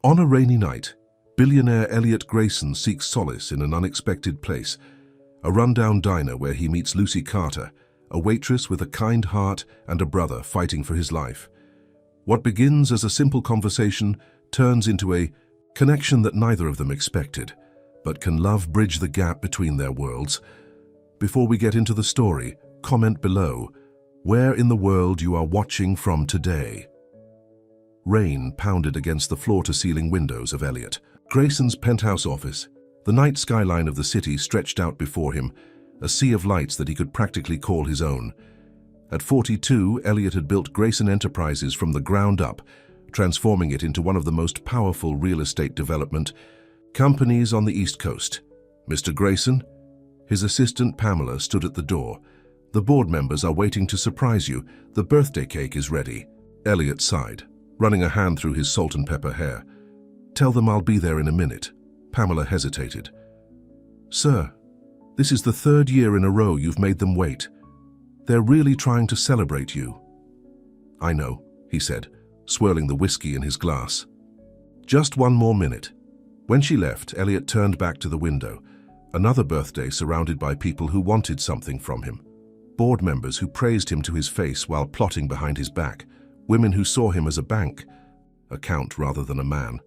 On a rainy night, billionaire Elliot Grayson seeks solace in an unexpected place, a rundown diner where he meets Lucy Carter, a waitress with a kind heart and a brother fighting for his life. What begins as a simple conversation turns into a connection that neither of them expected, but can love bridge the gap between their worlds? Before we get into the story, comment below where in the world you are watching from today. Rain pounded against the floor-to-ceiling windows of Elliot Grayson's penthouse office. The night skyline of the city stretched out before him, a sea of lights that he could practically call his own. At 42, Elliot had built Grayson Enterprises from the ground up, transforming it into one of the most powerful real estate development companies on the East Coast. Mr. Grayson? His assistant Pamela stood at the door. The board members are waiting to surprise you. The birthday cake is ready. Elliot sighed, running a hand through his salt and pepper hair. Tell them I'll be there in a minute. Pamela hesitated. Sir, this is the third year in a row you've made them wait. They're really trying to celebrate you. I know, he said, swirling the whiskey in his glass. Just one more minute. When she left, Elliot turned back to the window. Another birthday surrounded by people who wanted something from him. Board members who praised him to his face while plotting behind his back. Women who saw him as a bank account rather than a man.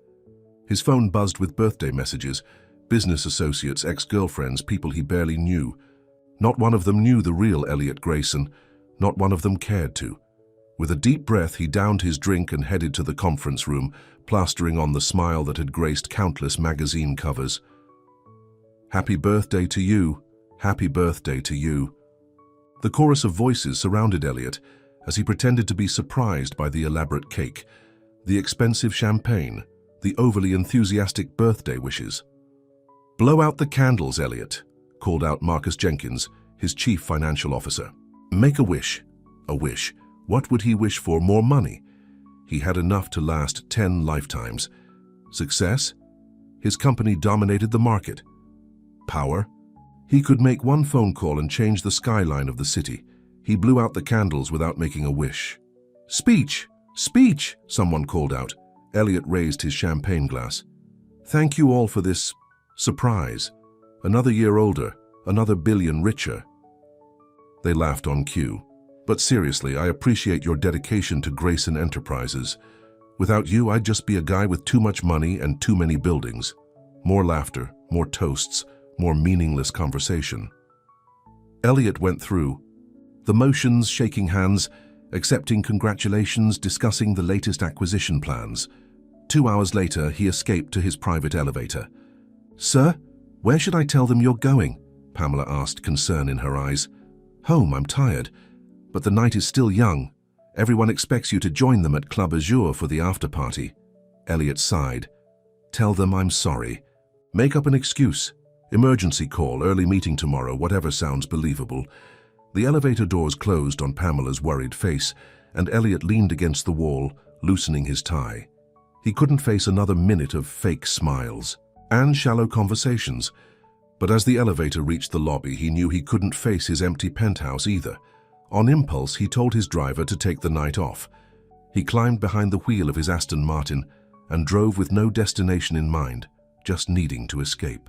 His phone buzzed with birthday messages, business associates, ex-girlfriends, people he barely knew. Not one of them knew the real Elliot Grayson. Not one of them cared to. With a deep breath, he downed his drink and headed to the conference room, plastering on the smile that had graced countless magazine covers. Happy birthday to you. Happy birthday to you. The chorus of voices surrounded Elliot as he pretended to be surprised by the elaborate cake, the expensive champagne, the overly enthusiastic birthday wishes. Blow out the candles, Elliot, called out Marcus Jenkins, his chief financial officer. Make a wish. A wish. What would he wish for? More money? He had enough to last 10 lifetimes. Success? His company dominated the market. Power? He could make one phone call and change the skyline of the city. He blew out the candles without making a wish. Speech! Speech! Someone called out. Elliot raised his champagne glass. Thank you all for this surprise. Another year older, another billion richer. They laughed on cue. But seriously, I appreciate your dedication to Grayson Enterprises. Without you, I'd just be a guy with too much money and too many buildings. More laughter, more toasts, more meaningless conversation. Elliot went through the motions, shaking hands, accepting congratulations, discussing the latest acquisition plans. 2 hours later, he escaped to his private elevator. Sir, where should I tell them you're going? Pamela asked, concern in her eyes. Home, I'm tired. But the night is still young. Everyone expects you to join them at Club Azure for the after-party. Elliot sighed. Tell them I'm sorry. Make up an excuse. Emergency call, early meeting tomorrow, whatever sounds believable. The elevator doors closed on Pamela's worried face, and Elliot leaned against the wall, loosening his tie. He couldn't face another minute of fake smiles and shallow conversations. But as the elevator reached the lobby, he knew he couldn't face his empty penthouse either. On impulse, he told his driver to take the night off. He climbed behind the wheel of his Aston Martin and drove with no destination in mind, just needing to escape.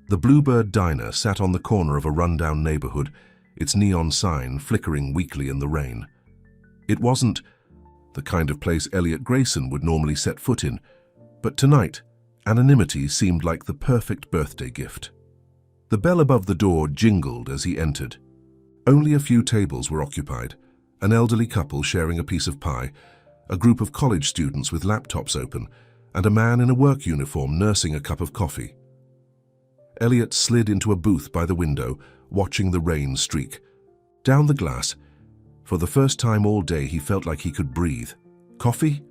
The Bluebird Diner sat on the corner of a rundown neighborhood, its neon sign flickering weakly in the rain. It wasn't the kind of place Elliot Grayson would normally set foot in, but tonight, anonymity seemed like the perfect birthday gift. The bell above the door jingled as he entered. Only a few tables were occupied, an elderly couple sharing a piece of pie, a group of college students with laptops open, and a man in a work uniform nursing a cup of coffee. Elliot slid into a booth by the window, watching the rain streak. Down the glass, for the first time all day, he felt like he could breathe. Coffee?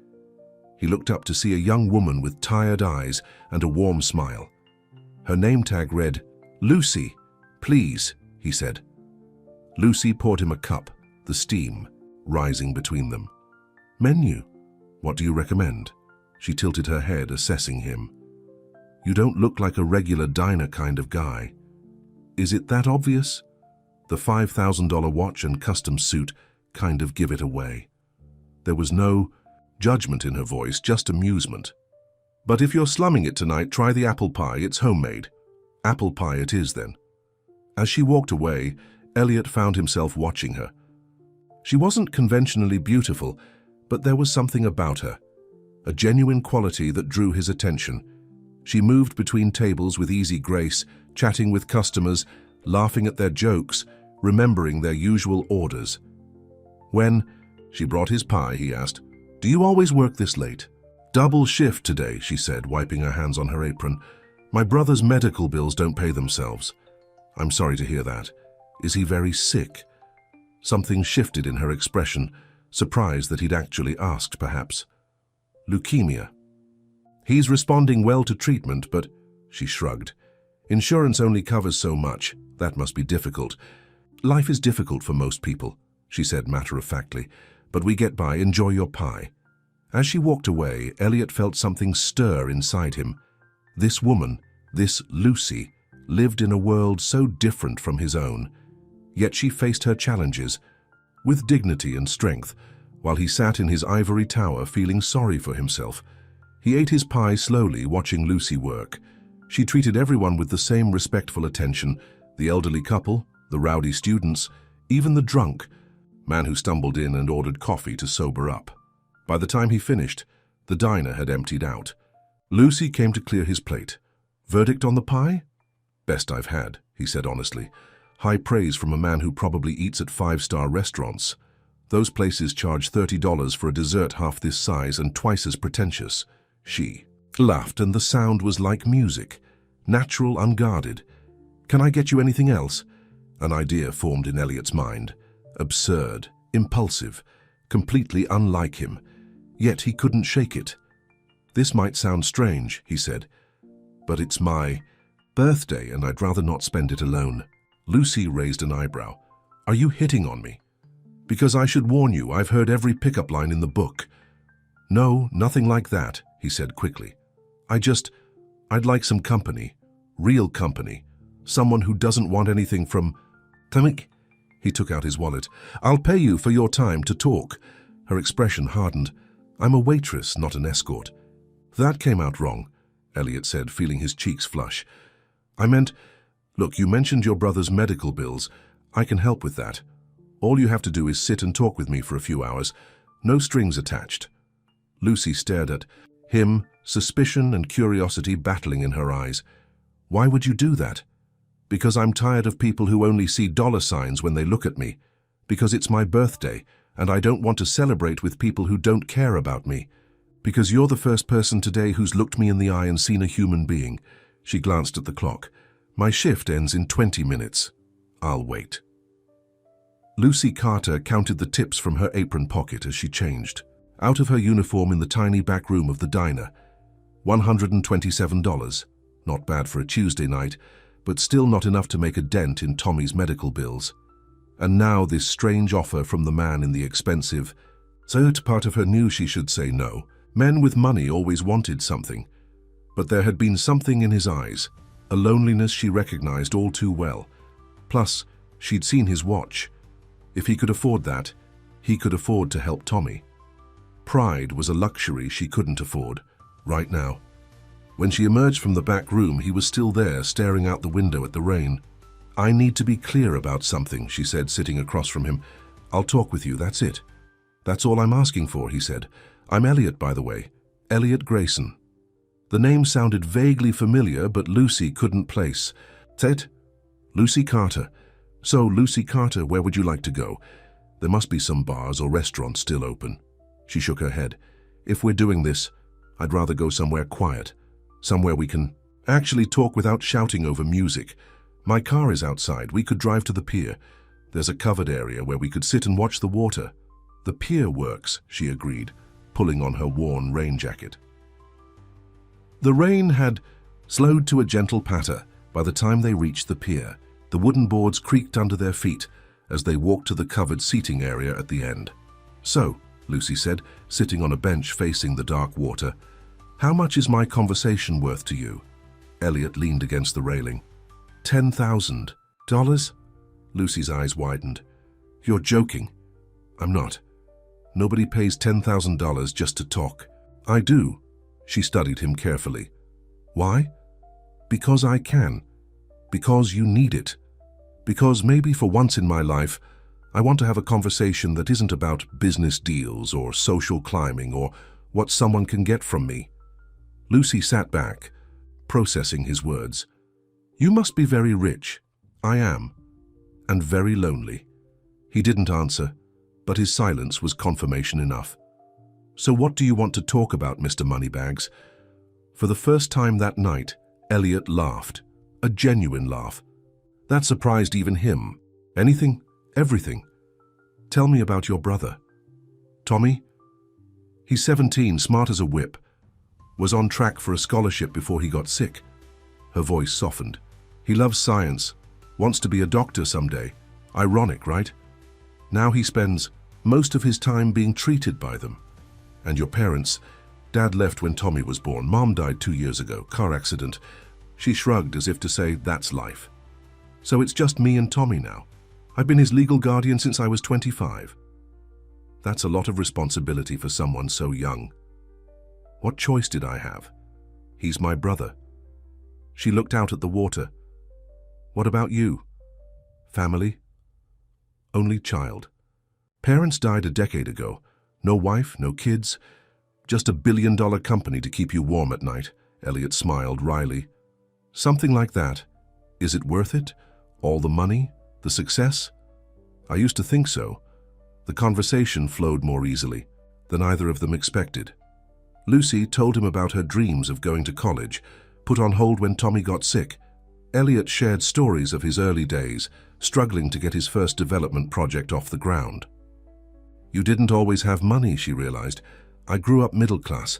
He looked up to see a young woman with tired eyes and a warm smile. Her name tag read, Lucy, please, he said. Lucy poured him a cup, the steam rising between them. Menu? What do you recommend? She tilted her head, assessing him. You don't look like a regular diner kind of guy. Is it that obvious? The $5,000 watch and custom suit kind of give it away. There was no judgment in her voice, just amusement. "But if you're slumming it tonight, try the apple pie. It's homemade." "Apple pie it is, then." As she walked away, Elliot found himself watching her. She wasn't conventionally beautiful, but there was something about her, a genuine quality that drew his attention. She moved between tables with easy grace, chatting with customers, laughing at their jokes, remembering their usual orders. When she brought his pie, he asked, "Do you always work this late?" "Double shift today," she said, wiping her hands on her apron. "My brother's medical bills don't pay themselves." "I'm sorry to hear that. Is he very sick?" Something shifted in her expression, surprised that he'd actually asked, perhaps. "Leukemia." "He's responding well to treatment, but—" She shrugged. "Insurance only covers so much. That must be difficult." "Life is difficult for most people," she said matter-of-factly, "but we get by. Enjoy your pie." As she walked away, Elliot felt something stir inside him. This woman, this Lucy, lived in a world so different from his own. Yet she faced her challenges with dignity and strength, while he sat in his ivory tower feeling sorry for himself. He ate his pie slowly, watching Lucy work. She treated everyone with the same respectful attention, the elderly couple, the rowdy students, even the drunk man who stumbled in and ordered coffee to sober up. By the time he finished, the diner had emptied out. Lucy came to clear his plate. "Verdict on the pie?" "Best I've had," he said honestly. High praise from a man who probably eats at five-star restaurants. Those places charge $30 for a dessert half this size and twice as pretentious. She laughed, and the sound was like music, natural, unguarded. "Can I get you anything else?" An idea formed in Elliot's mind. Absurd, impulsive, completely unlike him. Yet he couldn't shake it. "This might sound strange," he said, "but it's my birthday and I'd rather not spend it alone." Lucy raised an eyebrow. "Are you hitting on me?" "Because I should warn you, I've heard every pickup line in the book." "No, nothing like that," he said quickly. I'd like some company, real company, someone who doesn't want anything from Tamik." He took out his wallet. "I'll pay you for your time to talk." Her expression hardened. "I'm a waitress, not an escort." "That came out wrong," Elliot said, feeling his cheeks flush. "I meant, look, you mentioned your brother's medical bills. I can help with that. All you have to do is sit and talk with me for a few hours. No strings attached." Lucy stared at him, suspicion and curiosity battling in her eyes. "Why would you do that?" "Because I'm tired of people who only see dollar signs when they look at me. Because it's my birthday, and I don't want to celebrate with people who don't care about me. Because you're the first person today who's looked me in the eye and seen a human being." She glanced at the clock. "My shift ends in 20 minutes. I'll wait." Lucy Carter counted the tips from her apron pocket as she changed. Out of her uniform in the tiny back room of the diner, $127. Not bad for a Tuesday night, but still not enough to make a dent in Tommy's medical bills. And now this strange offer from the man in the expensive suit. Part of her knew she should say no. Men with money always wanted something. But there had been something in his eyes, a loneliness she recognized all too well. Plus, she'd seen his watch. If he could afford that, he could afford to help Tommy. Pride was a luxury she couldn't afford, right now. When she emerged from the back room, he was still there, staring out the window at the rain. "I need to be clear about something," she said, sitting across from him. "I'll talk with you, that's it." "That's all I'm asking for," he said. "I'm Elliot, by the way. Elliot Grayson." The name sounded vaguely familiar, but Lucy couldn't place. "Ted? Lucy Carter. So, Lucy Carter, where would you like to go? There must be some bars or restaurants still open." She shook her head. "If we're doing this, I'd rather go somewhere quiet. Somewhere we can actually talk without shouting over music. My car is outside. We could drive to the pier. There's a covered area where we could sit and watch the water." "The pier works," she agreed, pulling on her worn rain jacket. The rain had slowed to a gentle patter by the time they reached the pier. The wooden boards creaked under their feet as they walked to the covered seating area at the end. "So," Lucy said, sitting on a bench facing the dark water, "how much is my conversation worth to you?" Elliot leaned against the railing. $10,000? Lucy's eyes widened. "You're joking." "I'm not. Nobody pays $10,000 just to talk. I do. She studied him carefully. Why? Because I can. Because you need it. Because maybe for once in my life, I want to have a conversation that isn't about business deals or social climbing or what someone can get from me. Lucy sat back, processing his words. You must be very rich. I am. And very lonely. He didn't answer, but his silence was confirmation enough. So what do you want to talk about, Mr. Moneybags? For the first time that night, Elliot laughed. A genuine laugh. That surprised even him. Anything? Everything. Tell me about your brother. Tommy? He's 17, smart as a whip. Was on track for a scholarship before he got sick. Her voice softened. He loves science. Wants to be a doctor someday. Ironic, right? Now he spends most of his time being treated by them. And your parents? Dad left when Tommy was born. Mom died 2 years ago, car accident. She shrugged as if to say, that's life. So it's just me and Tommy now. I've been his legal guardian since I was 25. That's a lot of responsibility for someone so young. What choice did I have? He's my brother. She looked out at the water. What about you? Family? Only child. Parents died a decade ago. No wife, no kids. Just a billion-dollar company to keep you warm at night. Elliot smiled wryly. Something like that. Is it worth it? All the money? The success? I used to think so. The conversation flowed more easily than either of them expected. Lucy told him about her dreams of going to college, put on hold when Tommy got sick. Elliot shared stories of his early days, struggling to get his first development project off the ground. You didn't always have money, she realized. I grew up middle class,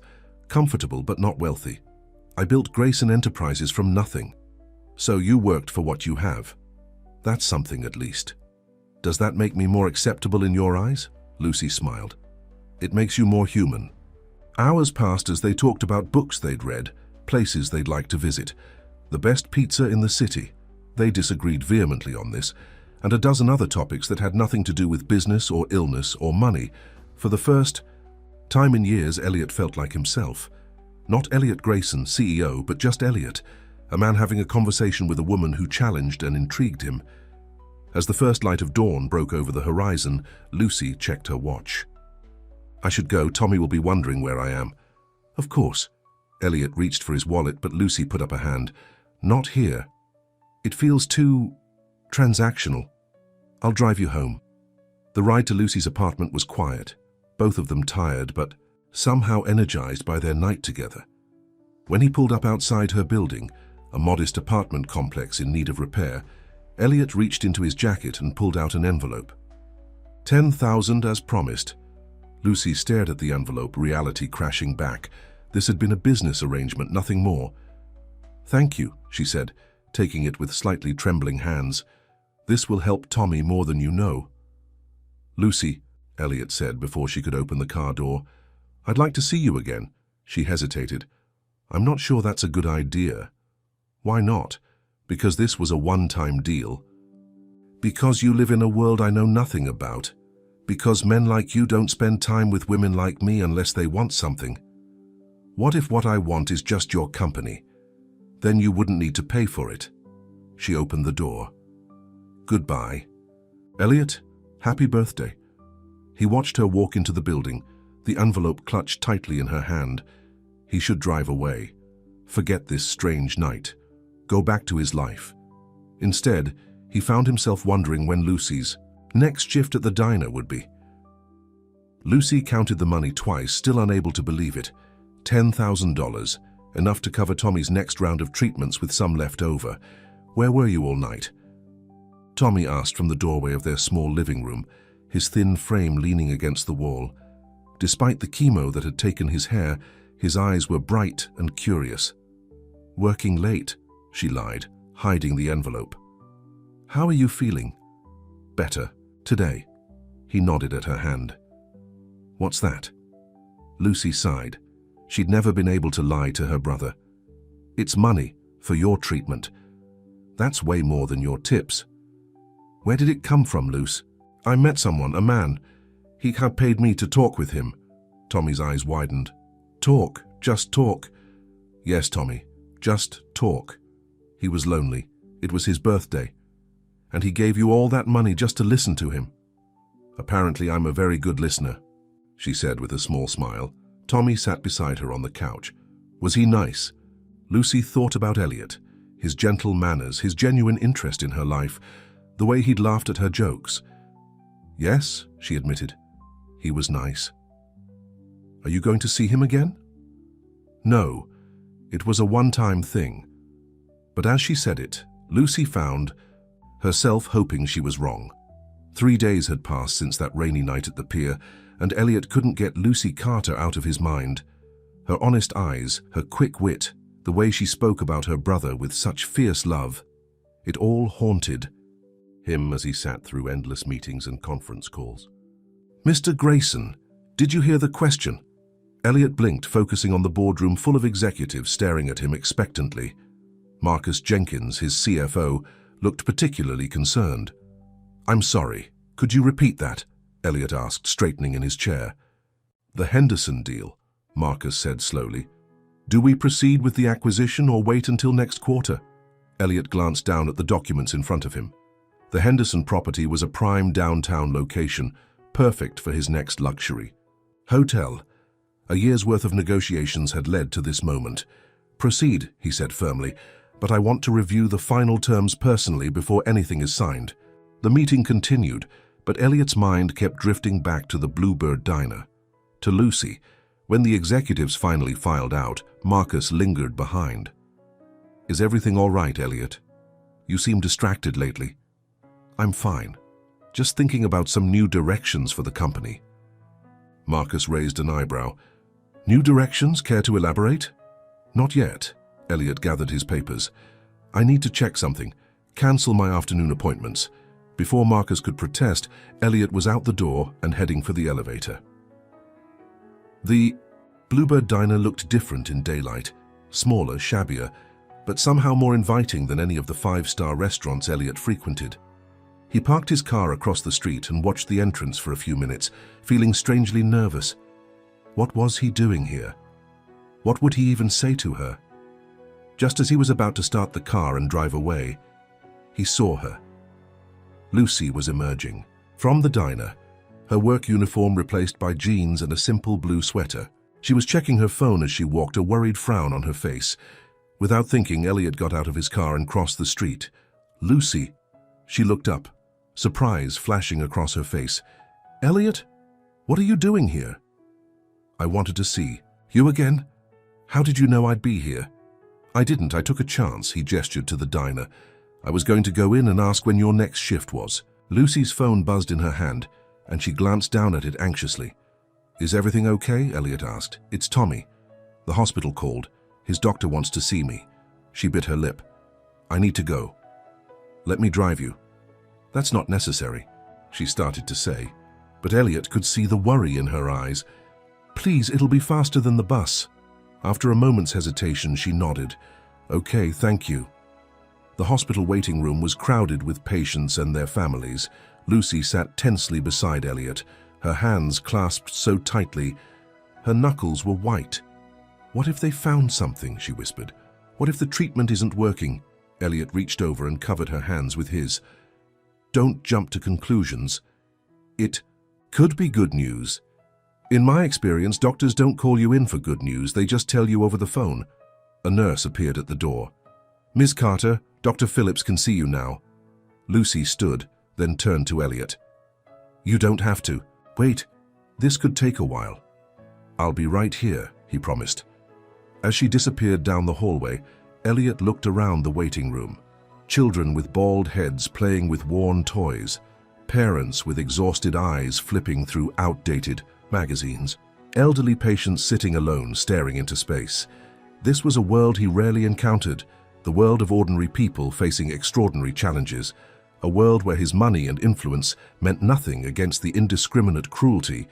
comfortable but not wealthy. I built Grayson Enterprises from nothing. So you worked for what you have. That's something at least. Does that make me more acceptable in your eyes? Lucy smiled. It makes you more human. Hours passed as they talked about books they'd read, places they'd like to visit, the best pizza in the city. They disagreed vehemently on this, and a dozen other topics that had nothing to do with business or illness or money. For the first time in years, Elliot felt like himself. Not Elliot Grayson, CEO, but just Elliot, a man having a conversation with a woman who challenged and intrigued him. As the first light of dawn broke over the horizon, Lucy checked her watch. I should go. Tommy will be wondering where I am. Of course. Elliot reached for his wallet, but Lucy put up a hand. Not here. It feels too transactional. I'll drive you home. The ride to Lucy's apartment was quiet, both of them tired but somehow energized by their night together. When he pulled up outside her building, a modest apartment complex in need of repair, Elliot reached into his jacket and pulled out an envelope. $10,000 as promised. Lucy stared at the envelope, reality crashing back. This had been a business arrangement, nothing more. Thank you, she said, taking it with slightly trembling hands. This will help Tommy more than you know. Lucy, Elliot said before she could open the car door, I'd like to see you again. She hesitated. I'm not sure that's a good idea. Why not? Because this was a one-time deal. Because you live in a world I know nothing about. Because men like you don't spend time with women like me unless they want something. What if what I want is just your company? Then you wouldn't need to pay for it. She opened the door. Goodbye. Elliot, happy birthday. He watched her walk into the building, the envelope clutched tightly in her hand. He should drive away. Forget this strange night. Go back to his life. Instead, he found himself wondering when Lucy's next shift at the diner would be. Lucy counted the money twice, still unable to believe it. $10,000, enough to cover Tommy's next round of treatments with some left over. Where were you all night? Tommy asked from the doorway of their small living room, his thin frame leaning against the wall. Despite the chemo that had taken his hair, his eyes were bright and curious. Working late, she lied, hiding the envelope. How are you feeling? Better. Today. He nodded at her hand. What's that? Lucy sighed. She'd never been able to lie to her brother. It's money, for your treatment. That's way more than your tips. Where did it come from, Luce? I met someone, a man. He had paid me to talk with him. Tommy's eyes widened. Talk, just talk. Yes, Tommy, just talk. He was lonely. It was his birthday. And he gave you all that money just to listen to him. Apparently I'm a very good listener, she said with a small smile. Tommy sat beside her on the couch. Was he nice? Lucy thought about Elliot, his gentle manners, his genuine interest in her life, the way he'd laughed at her jokes. Yes, she admitted. He was nice. Are you going to see him again? No, it was a one-time thing. But as she said it, Lucy found herself hoping she was wrong. 3 days had passed since that rainy night at the pier, and Elliot couldn't get Lucy Carter out of his mind. Her honest eyes, her quick wit, the way she spoke about her brother with such fierce love, it all haunted him as he sat through endless meetings and conference calls. Mr. Grayson, did you hear the question? Elliot blinked, focusing on the boardroom full of executives staring at him expectantly. Marcus Jenkins, his CFO, looked particularly concerned. I'm sorry, could you repeat that? Elliot asked, straightening in his chair. The Henderson deal, Marcus said slowly. Do we proceed with the acquisition or wait until next quarter? Elliot glanced down at the documents in front of him. The Henderson property was a prime downtown location, perfect for his next luxury hotel. A year's worth of negotiations had led to this moment. Proceed, he said firmly, but I want to review the final terms personally before anything is signed. The meeting continued, but Elliot's mind kept drifting back to the Bluebird Diner. To Lucy, when the executives finally filed out, Marcus lingered behind. Is everything all right, Elliot? You seem distracted lately. I'm fine. Just thinking about some new directions for the company. Marcus raised an eyebrow. New directions? Care to elaborate? Not yet. Elliot gathered his papers. I need to check something. Cancel my afternoon appointments. Before Marcus could protest, Elliot was out the door and heading for the elevator. The Bluebird Diner looked different in daylight, smaller, shabbier, but somehow more inviting than any of the five-star restaurants Elliot frequented. He parked his car across the street and watched the entrance for a few minutes, feeling strangely nervous. What was he doing here? What would he even say to her? Just as he was about to start the car and drive away, he saw her. Lucy was emerging. From the diner, her work uniform replaced by jeans and a simple blue sweater. She was checking her phone as she walked, a worried frown on her face. Without thinking, Elliot got out of his car and crossed the street. Lucy. She looked up, surprise flashing across her face. Elliot, what are you doing here? I wanted to see. You again? How did you know I'd be here? I didn't. I took a chance, he gestured to the diner. I was going to go in and ask when your next shift was. Lucy's phone buzzed in her hand, and she glanced down at it anxiously. Is everything okay? Elliot asked. It's Tommy. The hospital called. His doctor wants to see me. She bit her lip. I need to go. Let me drive you. That's not necessary, she started to say, but Elliot could see the worry in her eyes. Please, it'll be faster than the bus. After a moment's hesitation, she nodded. Okay, thank you. The hospital waiting room was crowded with patients and their families. Lucy sat tensely beside Elliot, her hands clasped so tightly. Her knuckles were white. What if they found something, she whispered. What if the treatment isn't working? Elliot reached over and covered her hands with his. Don't jump to conclusions. It could be good news. In my experience, doctors don't call you in for good news, they just tell you over the phone. A nurse appeared at the door. Ms. Carter, Dr. Phillips can see you now. Lucy stood, then turned to Elliot. You don't have to. Wait, this could take a while. I'll be right here, he promised. As she disappeared down the hallway, Elliot looked around the waiting room. Children with bald heads playing with worn toys. Parents with exhausted eyes flipping through outdated magazines. Elderly patients sitting alone, staring into space. This was a world he rarely encountered, the world of ordinary people facing extraordinary challenges, a world where his money and influence meant nothing against the indiscriminate cruelty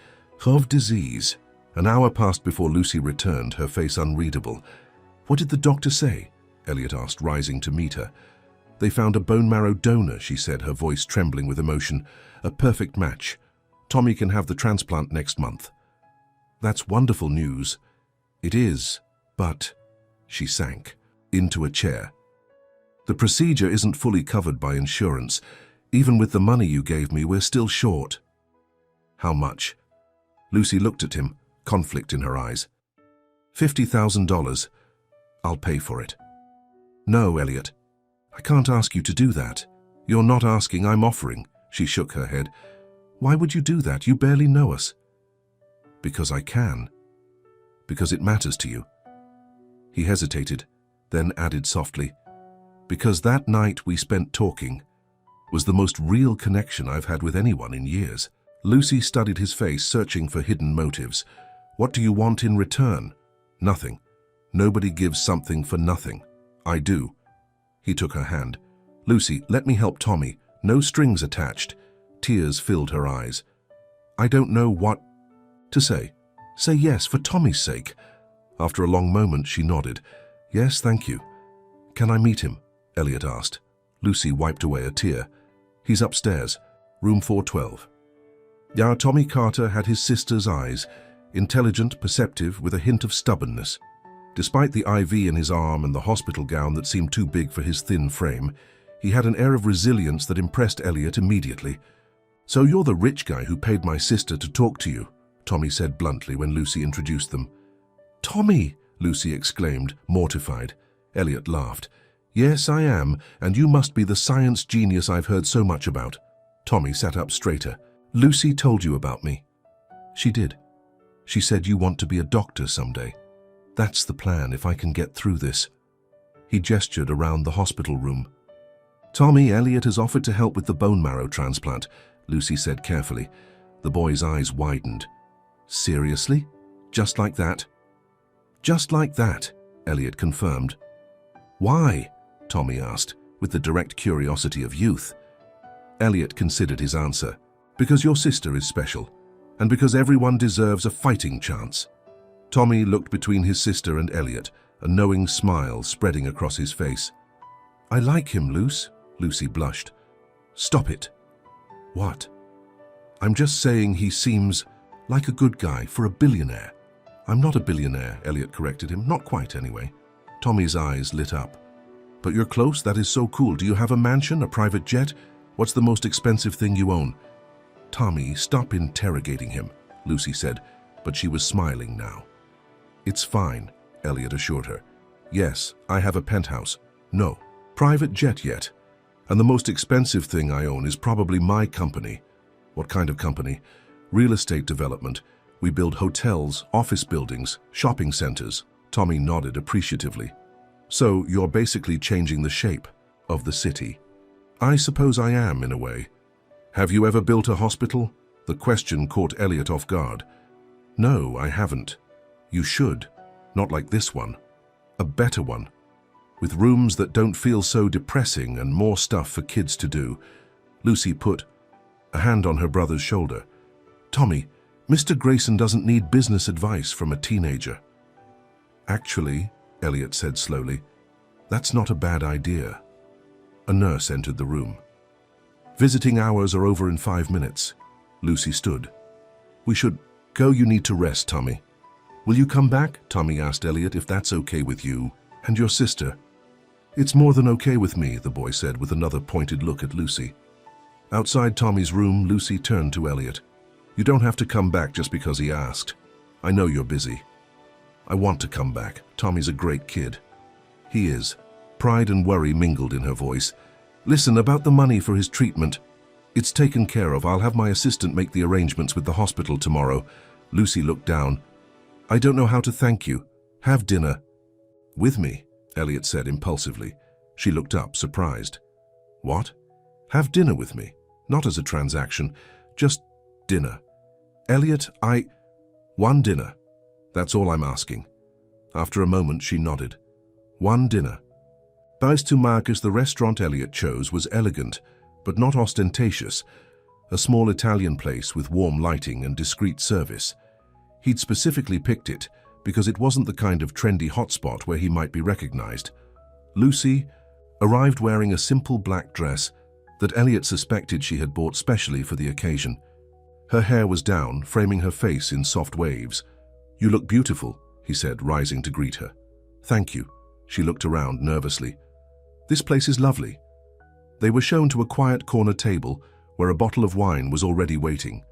of disease. An hour passed before Lucy returned, her face unreadable. What did the doctor say? Elliot asked, rising to meet her. They found a bone marrow donor, she said, her voice trembling with emotion. A perfect match. Tommy can have the transplant next month. That's wonderful news. It is, but... She sank into a chair. The procedure isn't fully covered by insurance. Even with the money you gave me, we're still short. How much? Lucy looked at him, conflict in her eyes. $50,000. I'll pay for it. No, Elliot. I can't ask you to do that. You're not asking, I'm offering. She shook her head. Why would you do that? You barely know us. Because I can. Because it matters to you. He hesitated, then added softly, because that night we spent talking was the most real connection I've had with anyone in years. Lucy studied his face, searching for hidden motives. What do you want in return? Nothing. Nobody gives something for nothing. I do. He took her hand. Lucy, let me help Tommy. No strings attached. Tears filled her eyes. I don't know what to say. Say yes, for Tommy's sake. After a long moment, she nodded. Yes, thank you. Can I meet him? Elliot asked. Lucy wiped away a tear. He's upstairs, room 412. Yeah, Tommy Carter had his sister's eyes, intelligent, perceptive, with a hint of stubbornness. Despite the IV in his arm and the hospital gown that seemed too big for his thin frame, he had an air of resilience that impressed Elliot immediately. So you're the rich guy who paid my sister to talk to you, Tommy said bluntly when Lucy introduced them. Tommy, Lucy exclaimed, mortified. Elliot laughed. Yes, I am, and you must be the science genius I've heard so much about. Tommy sat up straighter. Lucy told you about me. She did. She said you want to be a doctor someday. That's the plan if I can get through this. He gestured around the hospital room. Tommy, Elliot has offered to help with the bone marrow transplant, Lucy said carefully. The boy's eyes widened. Seriously? Just like that? Just like that, Elliot confirmed. Why? Tommy asked, with the direct curiosity of youth. Elliot considered his answer. Because your sister is special, and because everyone deserves a fighting chance. Tommy looked between his sister and Elliot, a knowing smile spreading across his face. I like him, Lucy blushed. Stop it. What? I'm just saying he seems like a good guy for a billionaire. I'm not a billionaire, Elliot corrected him. Not quite, anyway. Tommy's eyes lit up. But you're close, that is so cool. Do you have a mansion, a private jet? What's the most expensive thing you own? Tommy, stop interrogating him, Lucy said, but she was smiling now. It's fine, Elliot assured her. Yes, I have a penthouse. No, private jet yet. And the most expensive thing I own is probably my company. What kind of company? Real estate development. We build hotels, office buildings, shopping centers. Tommy nodded appreciatively. So you're basically changing the shape of the city. I suppose I am, in a way. Have you ever built a hospital? The question caught Elliot off guard. No, I haven't. You should. Not like this one. A better one. With rooms that don't feel so depressing and more stuff for kids to do. Lucy put a hand on her brother's shoulder. Tommy, Mr. Grayson doesn't need business advice from a teenager. Actually, Elliot said slowly, that's not a bad idea. A nurse entered the room. Visiting hours are over in 5 minutes. Lucy stood. We should go. You need to rest, Tommy. Will you come back? Tommy asked Elliot if that's okay with you and your sister. It's more than okay with me, the boy said with another pointed look at Lucy. Outside Tommy's room, Lucy turned to Elliot. You don't have to come back just because he asked. I know you're busy. I want to come back. Tommy's a great kid. He is. Pride and worry mingled in her voice. Listen, about the money for his treatment. It's taken care of. I'll have my assistant make the arrangements with the hospital tomorrow. Lucy looked down. I don't know how to thank you. Have dinner. With me, Elliot said impulsively. She looked up, surprised. What? Have dinner with me. Not as a transaction, just dinner. Elliot, one dinner. That's all I'm asking. After a moment, she nodded. One dinner. Bais to Marcus, the restaurant Elliot chose, was elegant, but not ostentatious. A small Italian place with warm lighting and discreet service. He'd specifically picked it because it wasn't the kind of trendy hotspot where he might be recognized. Lucy arrived wearing a simple black dress that Elliot suspected she had bought specially for the occasion. Her hair was down, framing her face in soft waves. "You look beautiful," he said, rising to greet her. "Thank you." She looked around nervously. "This place is lovely." They were shown to a quiet corner table where a bottle of wine was already waiting.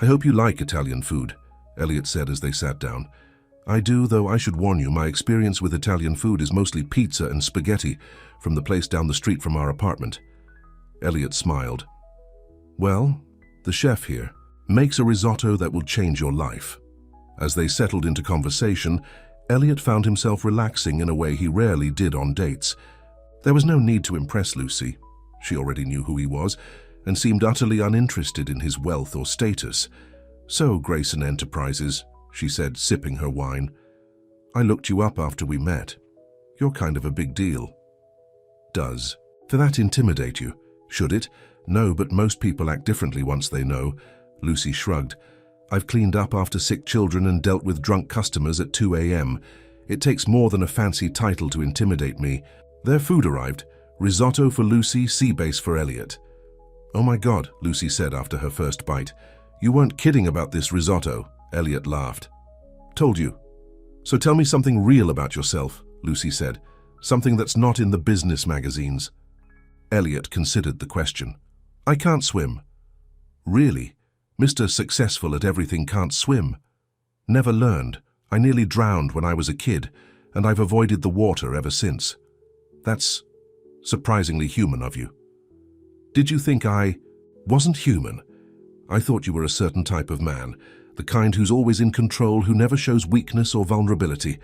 "I hope you like Italian food," Elliot said as they sat down. "I do, though I should warn you, my experience with Italian food is mostly pizza and spaghetti from the place down the street from our apartment." Elliot smiled. "Well, the chef here makes a risotto that will change your life." As they settled into conversation, Elliot found himself relaxing in a way he rarely did on dates. There was no need to impress Lucy. She already knew who he was and seemed utterly uninterested in his wealth or status. "So, Grayson Enterprises," she said, sipping her wine. "I looked you up after we met. You're kind of a big deal." "Does that intimidate you? Should it?" "No, but most people act differently once they know." Lucy shrugged. "I've cleaned up after sick children and dealt with drunk customers at 2 a.m. It takes more than a fancy title to intimidate me." Their food arrived. Risotto for Lucy, sea bass for Elliot. "Oh my God," Lucy said after her first bite. "You weren't kidding about this risotto." Elliot laughed. "Told you." "So tell me something real about yourself," Lucy said. "Something that's not in the business magazines." Elliot considered the question. "I can't swim." "Really? Mr. Successful at everything can't swim?" "Never learned. I nearly drowned when I was a kid, and I've avoided the water ever since." "That's surprisingly human of you." "Did you think I wasn't human? I thought you were a certain type of man, the kind who's always in control, who never shows weakness or vulnerability.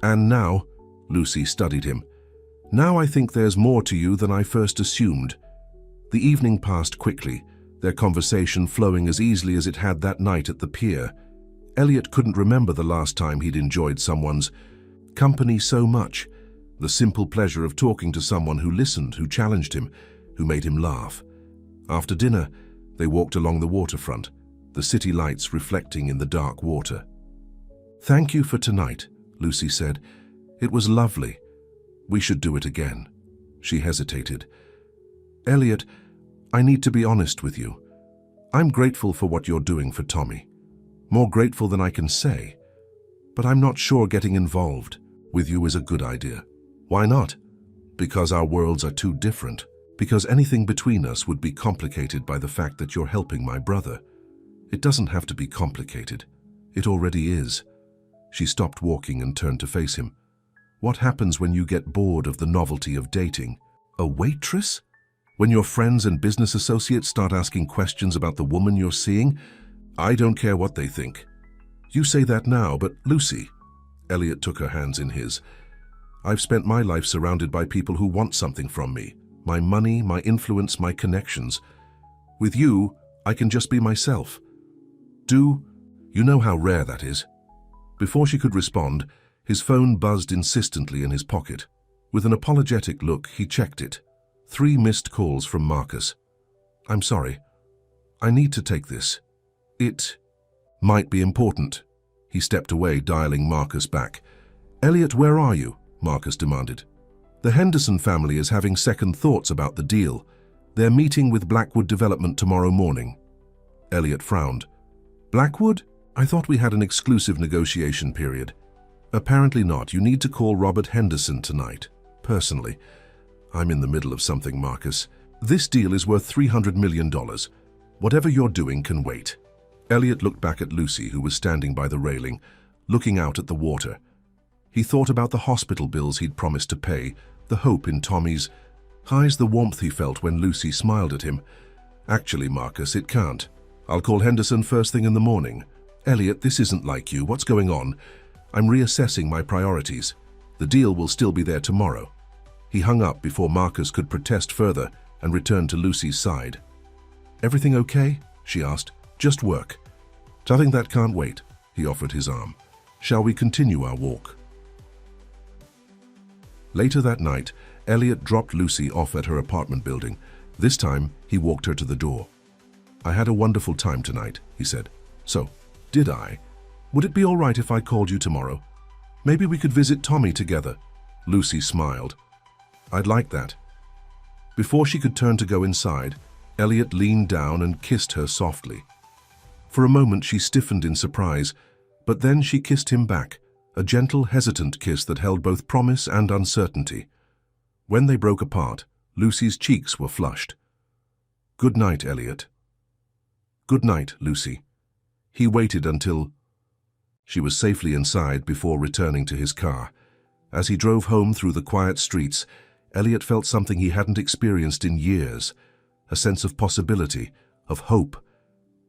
And now," Lucy studied him, "now I think there's more to you than I first assumed." The evening passed quickly, their conversation flowing as easily as it had that night at the pier. Elliot couldn't remember the last time he'd enjoyed someone's company so much. The simple pleasure of talking to someone who listened, who challenged him, who made him laugh. After dinner, they walked along the waterfront, the city lights reflecting in the dark water. "Thank you for tonight," Lucy said. "It was lovely. We should do it again." She hesitated. "Elliot, I need to be honest with you. I'm grateful for what you're doing for Tommy. More grateful than I can say. But I'm not sure getting involved with you is a good idea." "Why not?" "Because our worlds are too different. Because anything between us would be complicated by the fact that you're helping my brother. It doesn't have to be complicated. It already is." She stopped walking and turned to face him. "What happens when you get bored of the novelty of dating? A waitress? When your friends and business associates start asking questions about the woman you're seeing? I don't care what they think." "You say that now, but Lucy..." Elliot took her hands in his. "I've spent my life surrounded by people who want something from me. My money, my influence, my connections. With you, I can just be myself. You know how rare that is." Before she could respond, his phone buzzed insistently in his pocket. With an apologetic look, he checked it. 3 missed calls from Marcus. "I'm sorry. I need to take this. It might be important." He stepped away, dialing Marcus back. "Elliot, where are you?" Marcus demanded. "The Henderson family is having second thoughts about the deal. They're meeting with Blackwood Development tomorrow morning." Elliot frowned. "Blackwood? I thought we had an exclusive negotiation period." "Apparently not. You need to call Robert Henderson tonight. Personally. I'm in the middle of something, Marcus. This deal is worth $300 million. Whatever you're doing can wait." Elliot looked back at Lucy, who was standing by the railing, looking out at the water. He thought about the hospital bills he'd promised to pay, the hope in Tommy's eyes, the warmth he felt when Lucy smiled at him. "Actually, Marcus, it can't. I'll call Henderson first thing in the morning." "Elliot, this isn't like you. What's going on?" "I'm reassessing my priorities. The deal will still be there tomorrow." He hung up before Marcus could protest further and returned to Lucy's side. "Everything okay?" she asked. "Just work." "Something that can't wait." He offered his arm. "Shall we continue our walk?" Later that night, Elliot dropped Lucy off at her apartment building. This time, he walked her to the door. "I had a wonderful time tonight," he said. "So, did I? Would it be all right if I called you tomorrow? Maybe we could visit Tommy together." Lucy smiled. "I'd like that." Before she could turn to go inside, Elliot leaned down and kissed her softly. For a moment she stiffened in surprise, but then she kissed him back, a gentle, hesitant kiss that held both promise and uncertainty. When they broke apart, Lucy's cheeks were flushed. "Good night, Elliot." "Good night, Lucy." He waited until she was safely inside before returning to his car. As he drove home through the quiet streets, Elliot felt something he hadn't experienced in years, a sense of possibility, of hope.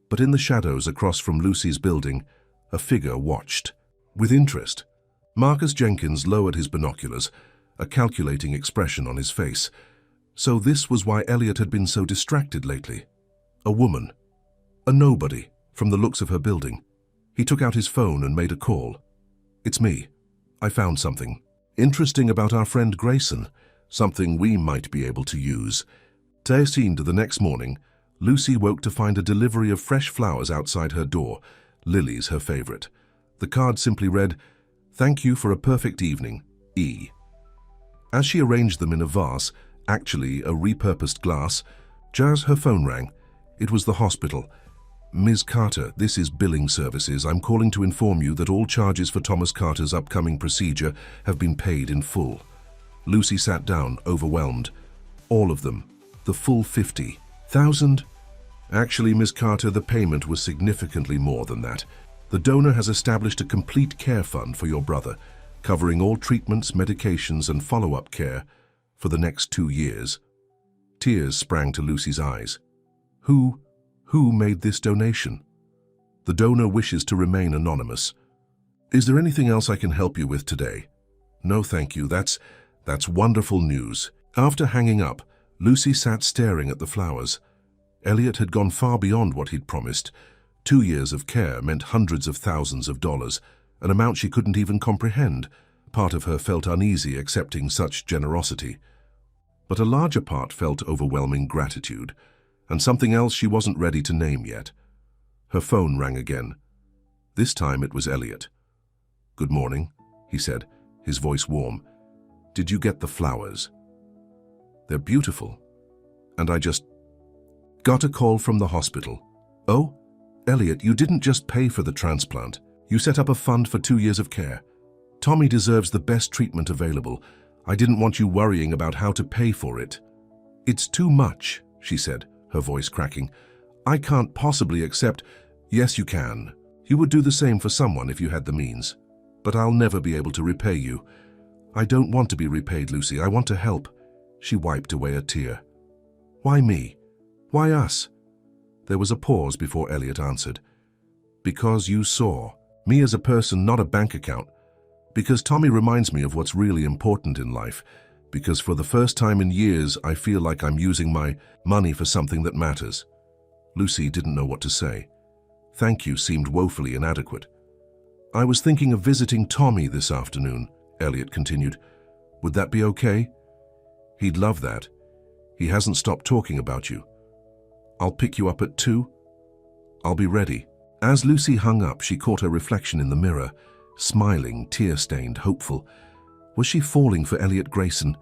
But in the shadows across from Lucy's building, a figure watched. With interest, Marcus Jenkins lowered his binoculars, a calculating expression on his face. So this was why Elliot had been so distracted lately. A woman. A nobody, from the looks of her building. He took out his phone and made a call. "It's me. I found something interesting about our friend Grayson, something we might be able to use." Teresined the next morning, Lucy woke to find a delivery of fresh flowers outside her door, lilies her favorite. The card simply read, "Thank you for a perfect evening, E." As she arranged them in a vase, actually a repurposed glass, her phone rang. It was the hospital. "Ms. Carter, this is billing services. I'm calling to inform you that all charges for Thomas Carter's upcoming procedure have been paid in full." Lucy sat down, overwhelmed. "All of them. The full 50,000? Actually, Ms. Carter, the payment was significantly more than that. The donor has established a complete care fund for your brother, covering all treatments, medications, and follow-up care for the next 2 years. Tears sprang to Lucy's eyes. Who made this donation? The donor wishes to remain anonymous. Is there anything else I can help you with today? No, thank you. That's wonderful news. After hanging up, Lucy sat staring at the flowers. Elliot had gone far beyond what he'd promised. 2 years of care meant hundreds of thousands of dollars, an amount she couldn't even comprehend. Part of her felt uneasy accepting such generosity. But a larger part felt overwhelming gratitude, and something else she wasn't ready to name yet. Her phone rang again. This time it was Elliot. "Good morning," he said, his voice warm. "Did you get the flowers? They're beautiful. And I just got a call from the hospital." "Oh, Elliot, you didn't just pay for the transplant. You set up a fund for 2 years of care. Tommy deserves the best treatment available. I didn't want you worrying about how to pay for it." "It's too much," she said, her voice cracking. "I can't possibly accept—" "Yes, you can. You would do the same for someone if you had the means. But I'll never be able to repay you." "I don't want to be repaid, Lucy. I want to help." She wiped away a tear. "Why me? Why us?" There was a pause before Elliot answered. "Because you saw me as a person, not a bank account. Because Tommy reminds me of what's really important in life. Because for the first time in years, I feel like I'm using my money for something that matters." Lucy didn't know what to say. "Thank you" seemed woefully inadequate. "I was thinking of visiting Tommy this afternoon," Elliot continued. "Would that be okay? He'd love that. He hasn't stopped talking about you. I'll pick you up at 2. I'll be ready." As Lucy hung up, she caught her reflection in the mirror, smiling, tear-stained, hopeful. Was she falling for Elliot Grayson?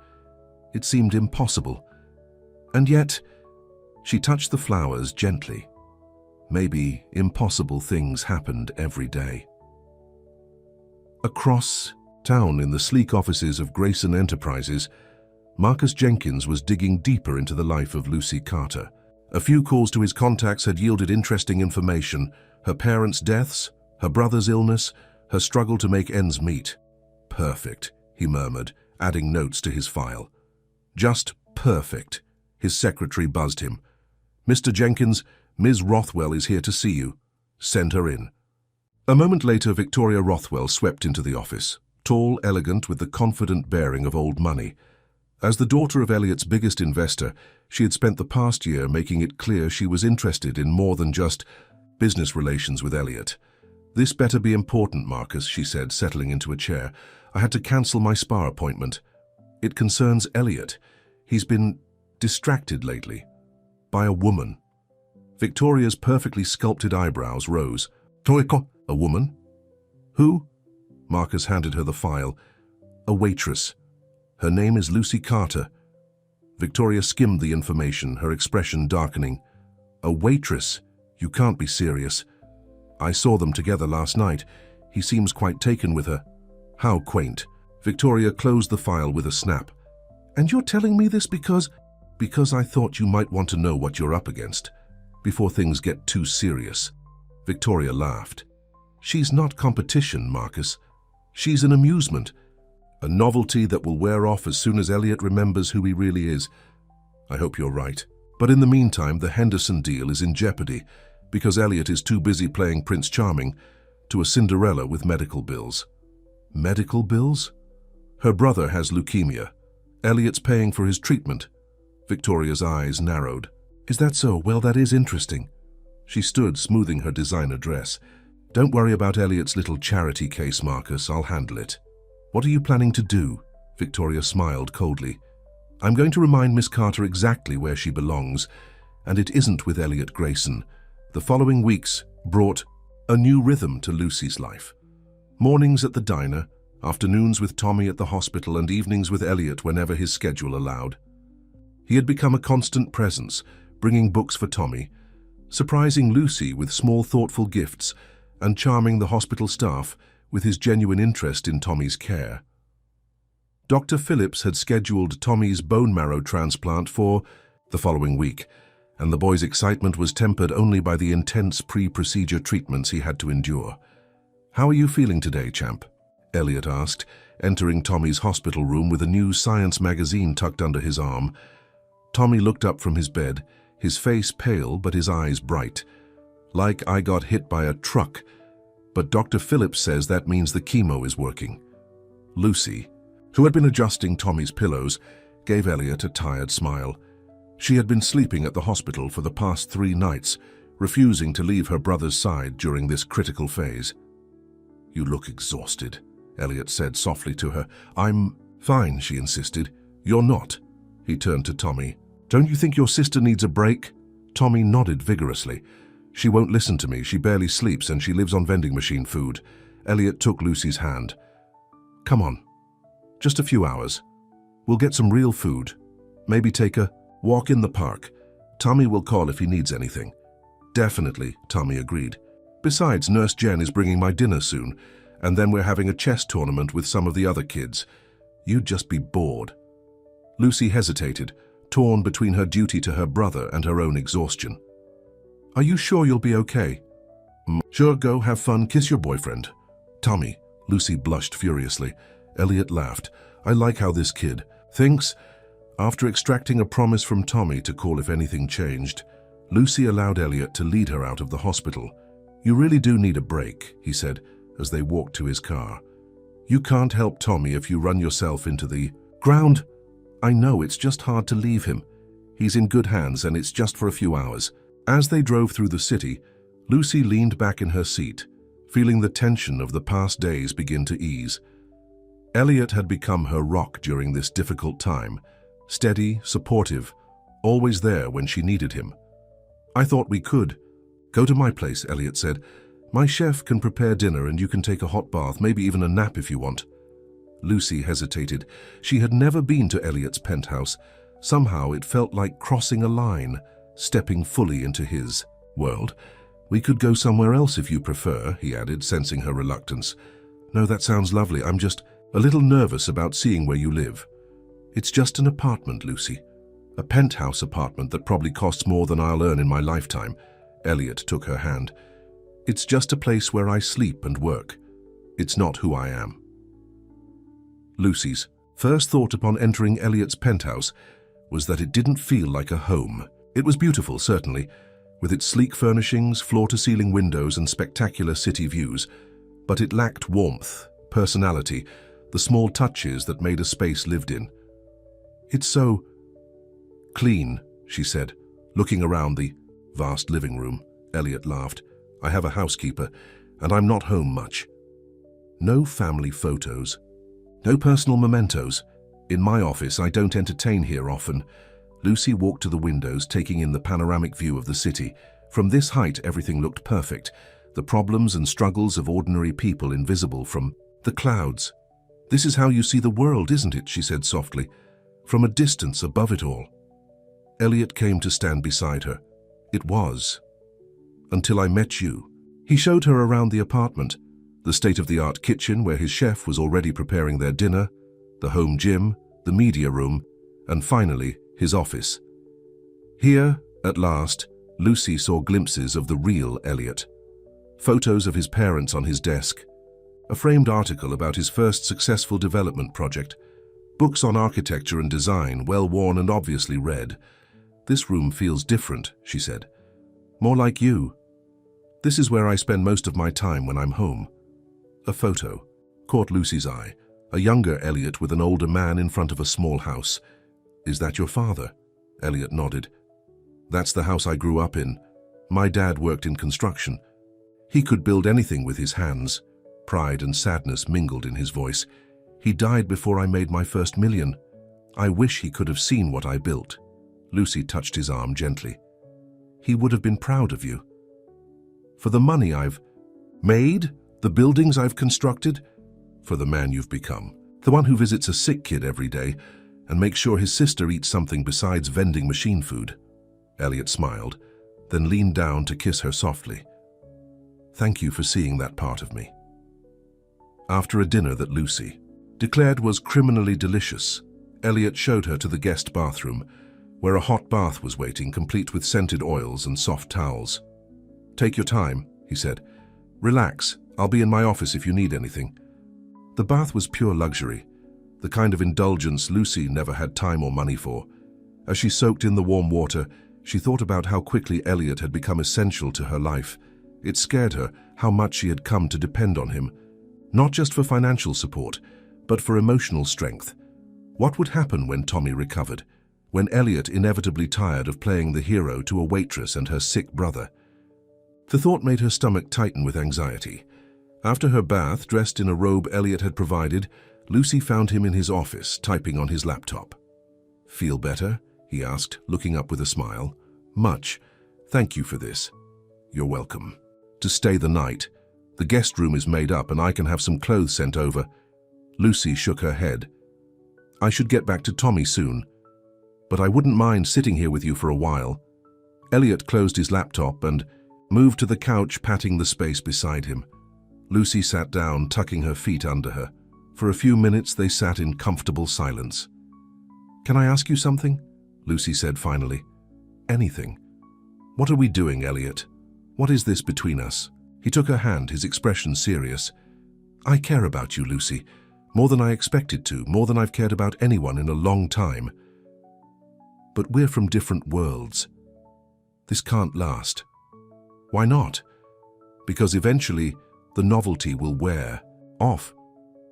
It seemed impossible. And yet, she touched the flowers gently. Maybe impossible things happened every day. Across town in the sleek offices of Grayson Enterprises, Marcus Jenkins was digging deeper into the life of Lucy Carter. A few calls to his contacts had yielded interesting information: her parents' deaths, her brother's illness, her struggle to make ends meet. "Perfect," he murmured, adding notes to his file. "Just perfect." His secretary buzzed him. "Mr. Jenkins, Ms. Rothwell is here to see you. Send her in." A moment later, Victoria Rothwell swept into the office, tall, elegant, with the confident bearing of old money. As the daughter of Elliot's biggest investor, she had spent the past year making it clear she was interested in more than just business relations with Elliot. "This better be important, Marcus," she said, settling into a chair. "I had to cancel my spa appointment. It concerns Elliot. He's been distracted lately by a woman." Victoria's perfectly sculpted eyebrows rose. "Toiko, a woman? Who?" Marcus handed her the file. "A waitress. Her name is Lucy Carter." Victoria skimmed the information, her expression darkening. "A waitress? You can't be serious." I saw them together last night. He seems quite taken with her." "How quaint." Victoria closed the file with a snap. "And you're telling me this because I thought you might want to know what you're up against, before things get too serious." Victoria laughed. "She's not competition, Marcus. She's an amusement, a novelty that will wear off as soon as Elliot remembers who he really is. I hope you're right. But in the meantime, the Henderson deal is in jeopardy because Elliot is too busy playing Prince Charming to a Cinderella with medical bills." "Medical bills?" "Her brother has leukemia. Elliot's paying for his treatment." Victoria's eyes narrowed. "Is that so? Well, that is interesting." She stood, smoothing her designer dress. "Don't worry about Elliot's little charity case, Marcus. I'll handle it." "What are you planning to do?" Victoria smiled coldly. "I'm going to remind Miss Carter exactly where she belongs, and it isn't with Elliot Grayson." The following weeks brought a new rhythm to Lucy's life. Mornings at the diner, afternoons with Tommy at the hospital, and evenings with Elliot whenever his schedule allowed. He had become a constant presence, bringing books for Tommy, surprising Lucy with small thoughtful gifts, and charming the hospital staff with his genuine interest in Tommy's care. Dr. Phillips had scheduled Tommy's bone marrow transplant for the following week, and the boy's excitement was tempered only by the intense pre-procedure treatments he had to endure. "How are you feeling today, champ?" Elliot asked, entering Tommy's hospital room with a new science magazine tucked under his arm. Tommy looked up from his bed, his face pale but his eyes bright. "Like I got hit by a truck, but Dr. Phillips says that means the chemo is working." Lucy, who had been adjusting Tommy's pillows, gave Elliot a tired smile. She had been sleeping at the hospital for the past 3 nights, refusing to leave her brother's side during this critical phase. "You look exhausted," Elliot said softly to her. "I'm fine," she insisted. "You're not." He turned to Tommy. "Don't you think your sister needs a break?" Tommy nodded vigorously. "She won't listen to me. She barely sleeps and she lives on vending machine food." Elliot took Lucy's hand. "Come on. Just a few hours. We'll get some real food. Maybe take a walk in the park. Tommy will call if he needs anything." "Definitely," Tommy agreed. "Besides, Nurse Jen is bringing my dinner soon, and then we're having a chess tournament with some of the other kids. You'd just be bored." Lucy hesitated, torn between her duty to her brother and her own exhaustion. "Are you sure you'll be okay?" "Sure, go have fun, kiss your boyfriend." "Tommy," Lucy blushed furiously. Elliot laughed. "I like how this kid thinks." After extracting a promise from Tommy to call if anything changed, Lucy allowed Elliot to lead her out of the hospital. "You really do need a break," he said as they walked to his car. "You can't help Tommy if you run yourself into the ground." "I know, it's just hard to leave him. He's in good hands and it's just for a few hours." As they drove through the city, Lucy leaned back in her seat, feeling the tension of the past days begin to ease. Elliot had become her rock during this difficult time, steady, supportive, always there when she needed him. "I thought we could." "Go to my place," Elliot said. "My chef can prepare dinner and you can take a hot bath, maybe even a nap if you want." Lucy hesitated. She had never been to Elliot's penthouse. Somehow it felt like crossing a line, stepping fully into his world. "We could go somewhere else if you prefer," he added, sensing her reluctance. "No, that sounds lovely. I'm just a little nervous about seeing where you live." "It's just an apartment, Lucy. A penthouse apartment that probably costs more than I'll earn in my lifetime." Elliot took her hand. "It's just a place where I sleep and work. It's not who I am." Lucy's first thought upon entering Elliot's penthouse was that it didn't feel like a home. It was beautiful, certainly, with its sleek furnishings, floor-to-ceiling windows, and spectacular city views, but it lacked warmth, personality, the small touches that made a space lived in. "It's so clean," she said, looking around the vast living room. Elliot laughed. "I have a housekeeper, and I'm not home much." "No family photos. No personal mementos. In my office, I don't entertain here often." Lucy walked to the windows, taking in the panoramic view of the city. From this height, everything looked perfect, the problems and struggles of ordinary people invisible from the clouds. "This is how you see the world, isn't it?" she said softly, "from a distance above it all." Elliot came to stand beside her. "It was. Until I met you." He showed her around the apartment, the state-of-the-art kitchen where his chef was already preparing their dinner, the home gym, the media room, and finally, his office. Here, at last, Lucy saw glimpses of the real Elliot. Photos of his parents on his desk, a framed article about his first successful development project, books on architecture and design, well-worn and obviously read. "This room feels different," she said. "More like you. This is where I spend most of my time when I'm home." A photo caught Lucy's eye, a younger Elliot with an older man in front of a small house. "Is that your father?" Elliot nodded. "That's the house I grew up in. My dad worked in construction. He could build anything with his hands." Pride and sadness mingled in his voice. "He died before I made my first million. I wish he could have seen what I built." Lucy touched his arm gently. "He would have been proud of you. For the money I've made, the buildings I've constructed, for the man you've become. The one who visits a sick kid every day and makes sure his sister eats something besides vending machine food." Elliot smiled, then leaned down to kiss her softly. "Thank you for seeing that part of me." After a dinner that Lucy declared was criminally delicious, Elliot showed her to the guest bathroom, where a hot bath was waiting, complete with scented oils and soft towels. "Take your time," he said. "Relax, I'll be in my office if you need anything." The bath was pure luxury, the kind of indulgence Lucy never had time or money for. As she soaked in the warm water, she thought about how quickly Elliot had become essential to her life. It scared her how much she had come to depend on him, not just for financial support, but for emotional strength. What would happen when Tommy recovered, when Elliot inevitably tired of playing the hero to a waitress and her sick brother? The thought made her stomach tighten with anxiety. After her bath, dressed in a robe Elliot had provided, Lucy found him in his office, typing on his laptop. "Feel better?" he asked, looking up with a smile. "Much. Thank you for this." "You're welcome. To stay the night. The guest room is made up and I can have some clothes sent over." Lucy shook her head. "I should get back to Tommy soon, but I wouldn't mind sitting here with you for a while." Elliot closed his laptop and moved to the couch, patting the space beside him. Lucy sat down, tucking her feet under her. For a few minutes they sat in comfortable silence. "Can I ask you something?" Lucy said finally. "Anything. What are we doing, Elliot? What is this between us?" He took her hand, his expression serious. "I care about you, Lucy, more than I expected to, more than I've cared about anyone in a long time. But we're from different worlds. This can't last." "Why not?" "Because eventually the novelty will wear off.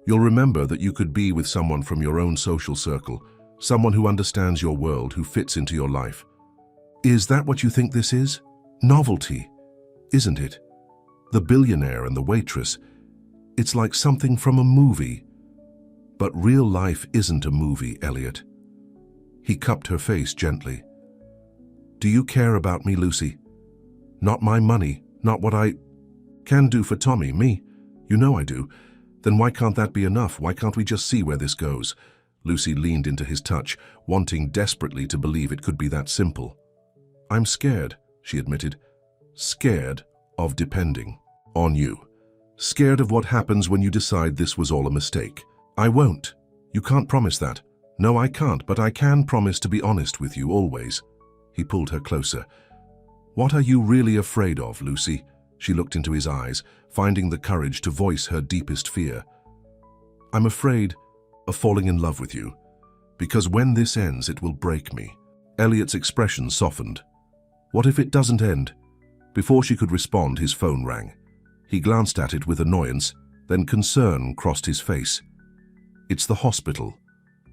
You'll remember that you could be with someone from your own social circle, someone who understands your world, who fits into your life." "Is that what you think this is? Novelty, isn't it? The billionaire and the waitress. It's like something from a movie. But real life isn't a movie, Elliot." He cupped her face gently. "Do you care about me, Lucy? Not my money, not what I can do for Tommy, me. You know I do. Then why can't that be enough? Why can't we just see where this goes?" Lucy leaned into his touch, wanting desperately to believe it could be that simple. "I'm scared," she admitted. "Scared of depending on you. Scared of what happens when you decide this was all a mistake." "I won't. You can't promise that." "No, I can't, but I can promise to be honest with you always." He pulled her closer. "What are you really afraid of, Lucy?" She looked into his eyes, finding the courage to voice her deepest fear. "I'm afraid of falling in love with you, because when this ends, it will break me." Elliot's expression softened. "What if it doesn't end?" Before she could respond, his phone rang. He glanced at it with annoyance, then concern crossed his face. "It's the hospital."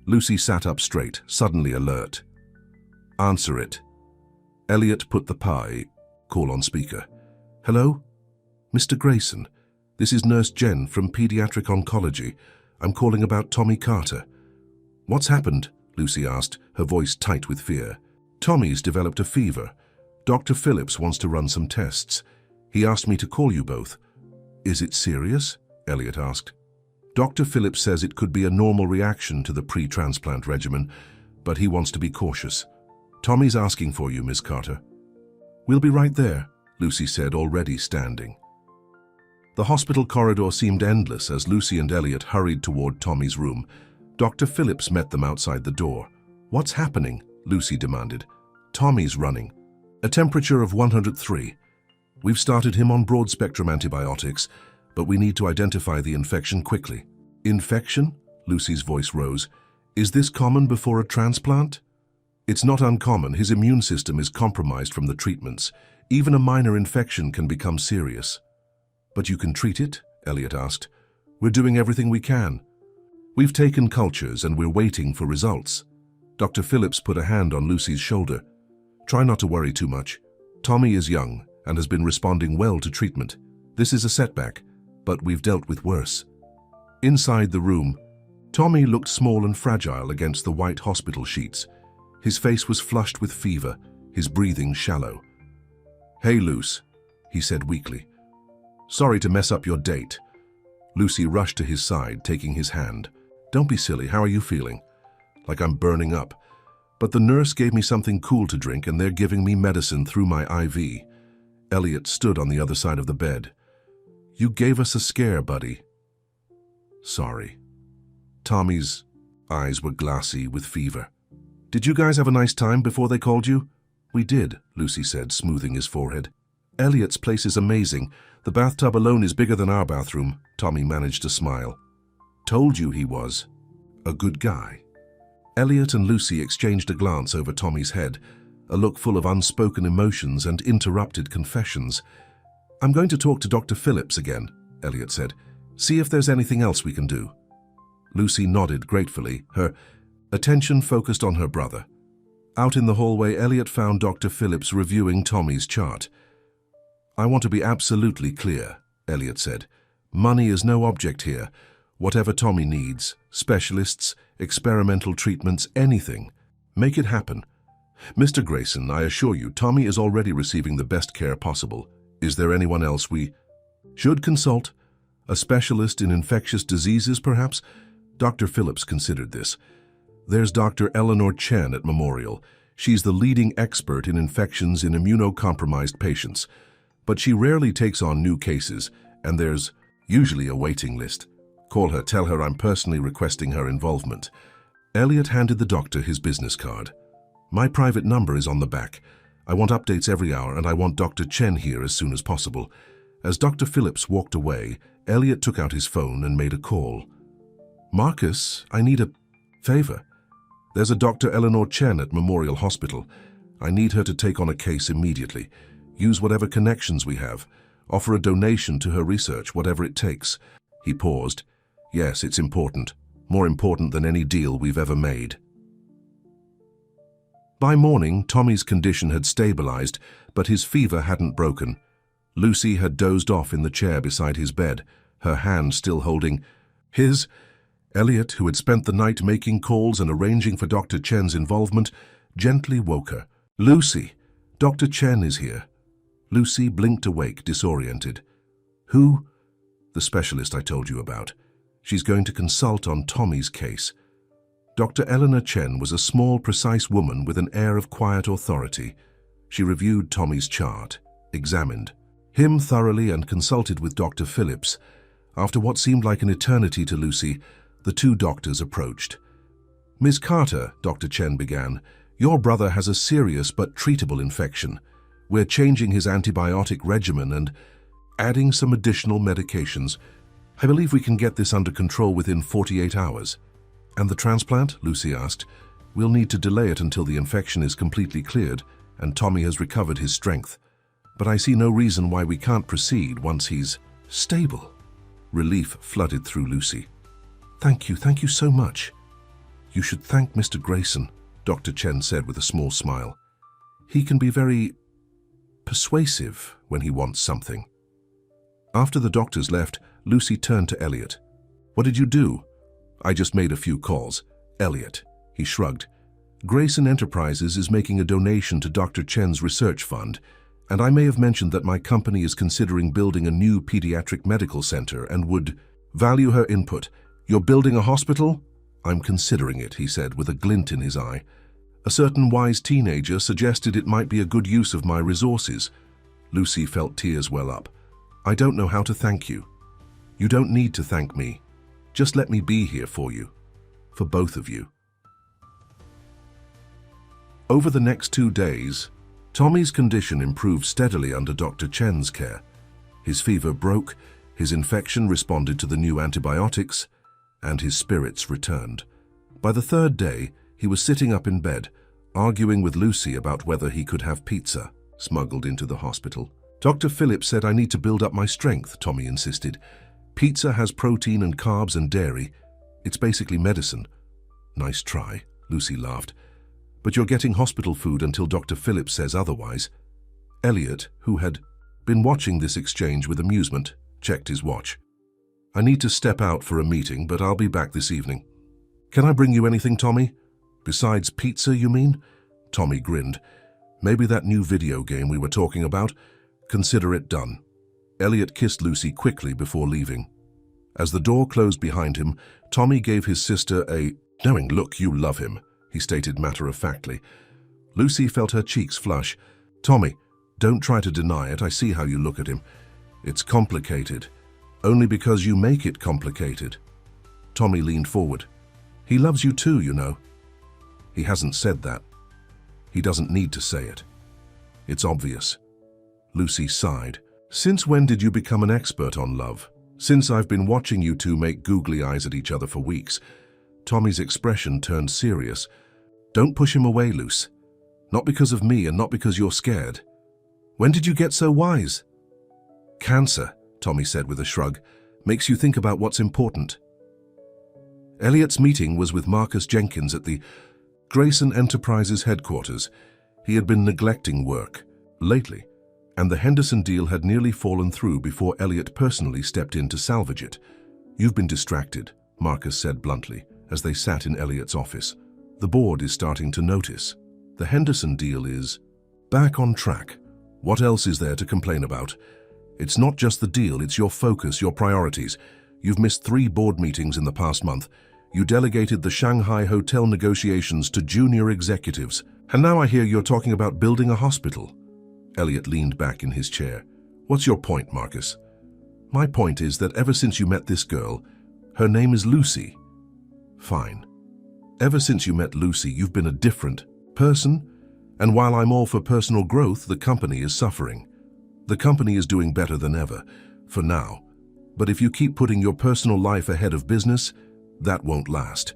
Lucy sat up straight, suddenly alert. "Answer it." Elliot put the call on speaker. "Hello? Mr. Grayson, this is Nurse Jen from Pediatric Oncology. I'm calling about Tommy Carter." "What's happened?" Lucy asked, her voice tight with fear. "Tommy's developed a fever. Dr. Phillips wants to run some tests. He asked me to call you both." "Is it serious?" Elliot asked. "Dr. Phillips says it could be a normal reaction to the pre-transplant regimen, but he wants to be cautious. Tommy's asking for you, Miss Carter." "We'll be right there," Lucy said, already standing. The hospital corridor seemed endless as Lucy and Elliot hurried toward Tommy's room. Dr. Phillips met them outside the door. "What's happening?" Lucy demanded. "Tommy's running. A temperature of 103. We've started him on broad-spectrum antibiotics, but we need to identify the infection quickly." "Infection?" Lucy's voice rose. "Is this common before a transplant?" "It's not uncommon. His immune system is compromised from the treatments. Even a minor infection can become serious." "But you can treat it?" Elliot asked. "We're doing everything we can. We've taken cultures and we're waiting for results." Dr. Phillips put a hand on Lucy's shoulder. "Try not to worry too much. Tommy is young and has been responding well to treatment. This is a setback, but we've dealt with worse." Inside the room, Tommy looked small and fragile against the white hospital sheets. His face was flushed with fever, his breathing shallow. "Hey, Luce," he said weakly. "Sorry to mess up your date." Lucy rushed to his side, taking his hand. "Don't be silly. How are you feeling?" "Like I'm burning up. But the nurse gave me something cool to drink and they're giving me medicine through my IV." Elliot stood on the other side of the bed. "You gave us a scare, buddy." "Sorry." Tommy's eyes were glassy with fever. "Did you guys have a nice time before they called you?" "We did," Lucy said, smoothing his forehead. "Elliot's place is amazing. The bathtub alone is bigger than our bathroom." Tommy managed to smile. "Told you he was a good guy." Elliot and Lucy exchanged a glance over Tommy's head, a look full of unspoken emotions and interrupted confessions. "I'm going to talk to Dr. Phillips again," Elliot said. "See if there's anything else we can do." Lucy nodded gratefully, her attention focused on her brother. Out in the hallway, Elliot found Dr. Phillips reviewing Tommy's chart. "I want to be absolutely clear," Elliot said. "Money is no object here. Whatever Tommy needs, specialists, experimental treatments, anything, make it happen. Mr. Grayson, I assure you, Tommy is already receiving the best care possible. Is there anyone else we should consult? A specialist in infectious diseases, perhaps?" Dr. Phillips considered this. "There's Dr. Eleanor Chen at Memorial. She's the leading expert in infections in immunocompromised patients. But she rarely takes on new cases, and there's usually a waiting list. Call her, tell her I'm personally requesting her involvement." Elliot handed the doctor his business card. "My private number is on the back. I want updates every hour, and I want Dr. Chen here as soon as possible." As Dr. Phillips walked away, Elliot took out his phone and made a call. "Marcus, I need a favor. There's a Dr. Eleanor Chen at Memorial Hospital. I need her to take on a case immediately. Use whatever connections we have. Offer a donation to her research, whatever it takes." He paused. "Yes, it's important. More important than any deal we've ever made." By morning, Tommy's condition had stabilized, but his fever hadn't broken. Lucy had dozed off in the chair beside his bed, her hand still holding his. Elliot, who had spent the night making calls and arranging for Dr. Chen's involvement, gently woke her. "Lucy, Dr. Chen is here." Lucy blinked awake, disoriented. "Who?" "The specialist I told you about. She's going to consult on Tommy's case." Dr. Eleanor Chen was a small, precise woman with an air of quiet authority. She reviewed Tommy's chart, examined him thoroughly, and consulted with Dr. Phillips. After what seemed like an eternity to Lucy, the two doctors approached. "Ms. Carter," Dr. Chen began, "your brother has a serious but treatable infection. We're changing his antibiotic regimen and adding some additional medications. I believe we can get this under control within 48 hours. "And the transplant?" Lucy asked. "We'll need to delay it until the infection is completely cleared and Tommy has recovered his strength. But I see no reason why we can't proceed once he's stable." Relief flooded through Lucy. Thank you so much." "You should thank Mr. Grayson," Dr. Chen said with a small smile. "He can be very persuasive when he wants something." After the doctors left, Lucy turned to Elliot. "What did you do?" "I just made a few calls." "Elliot," he shrugged. "Grayson Enterprises is making a donation to Dr. Chen's research fund, and I may have mentioned that my company is considering building a new pediatric medical center and would value her input. You're building a hospital?" "I'm considering it," he said with a glint in his eye. "A certain wise teenager suggested it might be a good use of my resources." Lucy felt tears well up. I don't know how to thank you. You don't need to thank me. Just let me be here for you. For both of you. Over the next 2 days, Tommy's condition improved steadily under Dr. Chen's care. His fever broke, his infection responded to the new antibiotics, and his spirits returned. By the 3rd day, he was sitting up in bed, arguing with Lucy about whether he could have pizza, smuggled into the hospital. Dr. Phillips said I need to build up my strength, Tommy insisted. Pizza has protein and carbs and dairy. It's basically medicine. Nice try, Lucy laughed. But you're getting hospital food until Dr. Phillips says otherwise. Elliot, who had been watching this exchange with amusement, checked his watch. I need to step out for a meeting, but I'll be back this evening. Can I bring you anything, Tommy? Besides pizza, you mean? Tommy grinned. Maybe that new video game we were talking about. Consider it done. Elliot kissed Lucy quickly before leaving. As the door closed behind him, Tommy gave his sister a knowing look. You love him, he stated matter-of-factly. Lucy felt her cheeks flush. Tommy, don't try to deny it. I see how you look at him. It's complicated. Only because you make it complicated. Tommy leaned forward. He loves you too, you know. He hasn't said that. He doesn't need to say it. It's obvious. Lucy sighed. Since when did you become an expert on love? Since I've been watching you two make googly eyes at each other for weeks. Tommy's expression turned serious. Don't push him away, Luce. Not because of me and not because you're scared. When did you get so wise? Cancer, Tommy said with a shrug, makes you think about what's important. Elliot's meeting was with Marcus Jenkins at the Grayson Enterprises headquarters. He had been neglecting work lately, and the Henderson deal had nearly fallen through before Elliot personally stepped in to salvage it. You've been distracted, Marcus said bluntly, as they sat in Elliot's office. The board is starting to notice. The Henderson deal is back on track. What else is there to complain about? It's not just the deal, it's your focus, your priorities. You've missed 3 board meetings in the past month. You delegated the Shanghai hotel negotiations to junior executives. And now I hear you're talking about building a hospital. Elliot leaned back in his chair. What's your point, Marcus? My point is that ever since you met this girl, her name is Lucy. Fine. Ever since you met Lucy, you've been a different person, and while I'm all for personal growth, the company is suffering. The company is doing better than ever, for now. But if you keep putting your personal life ahead of business, that won't last.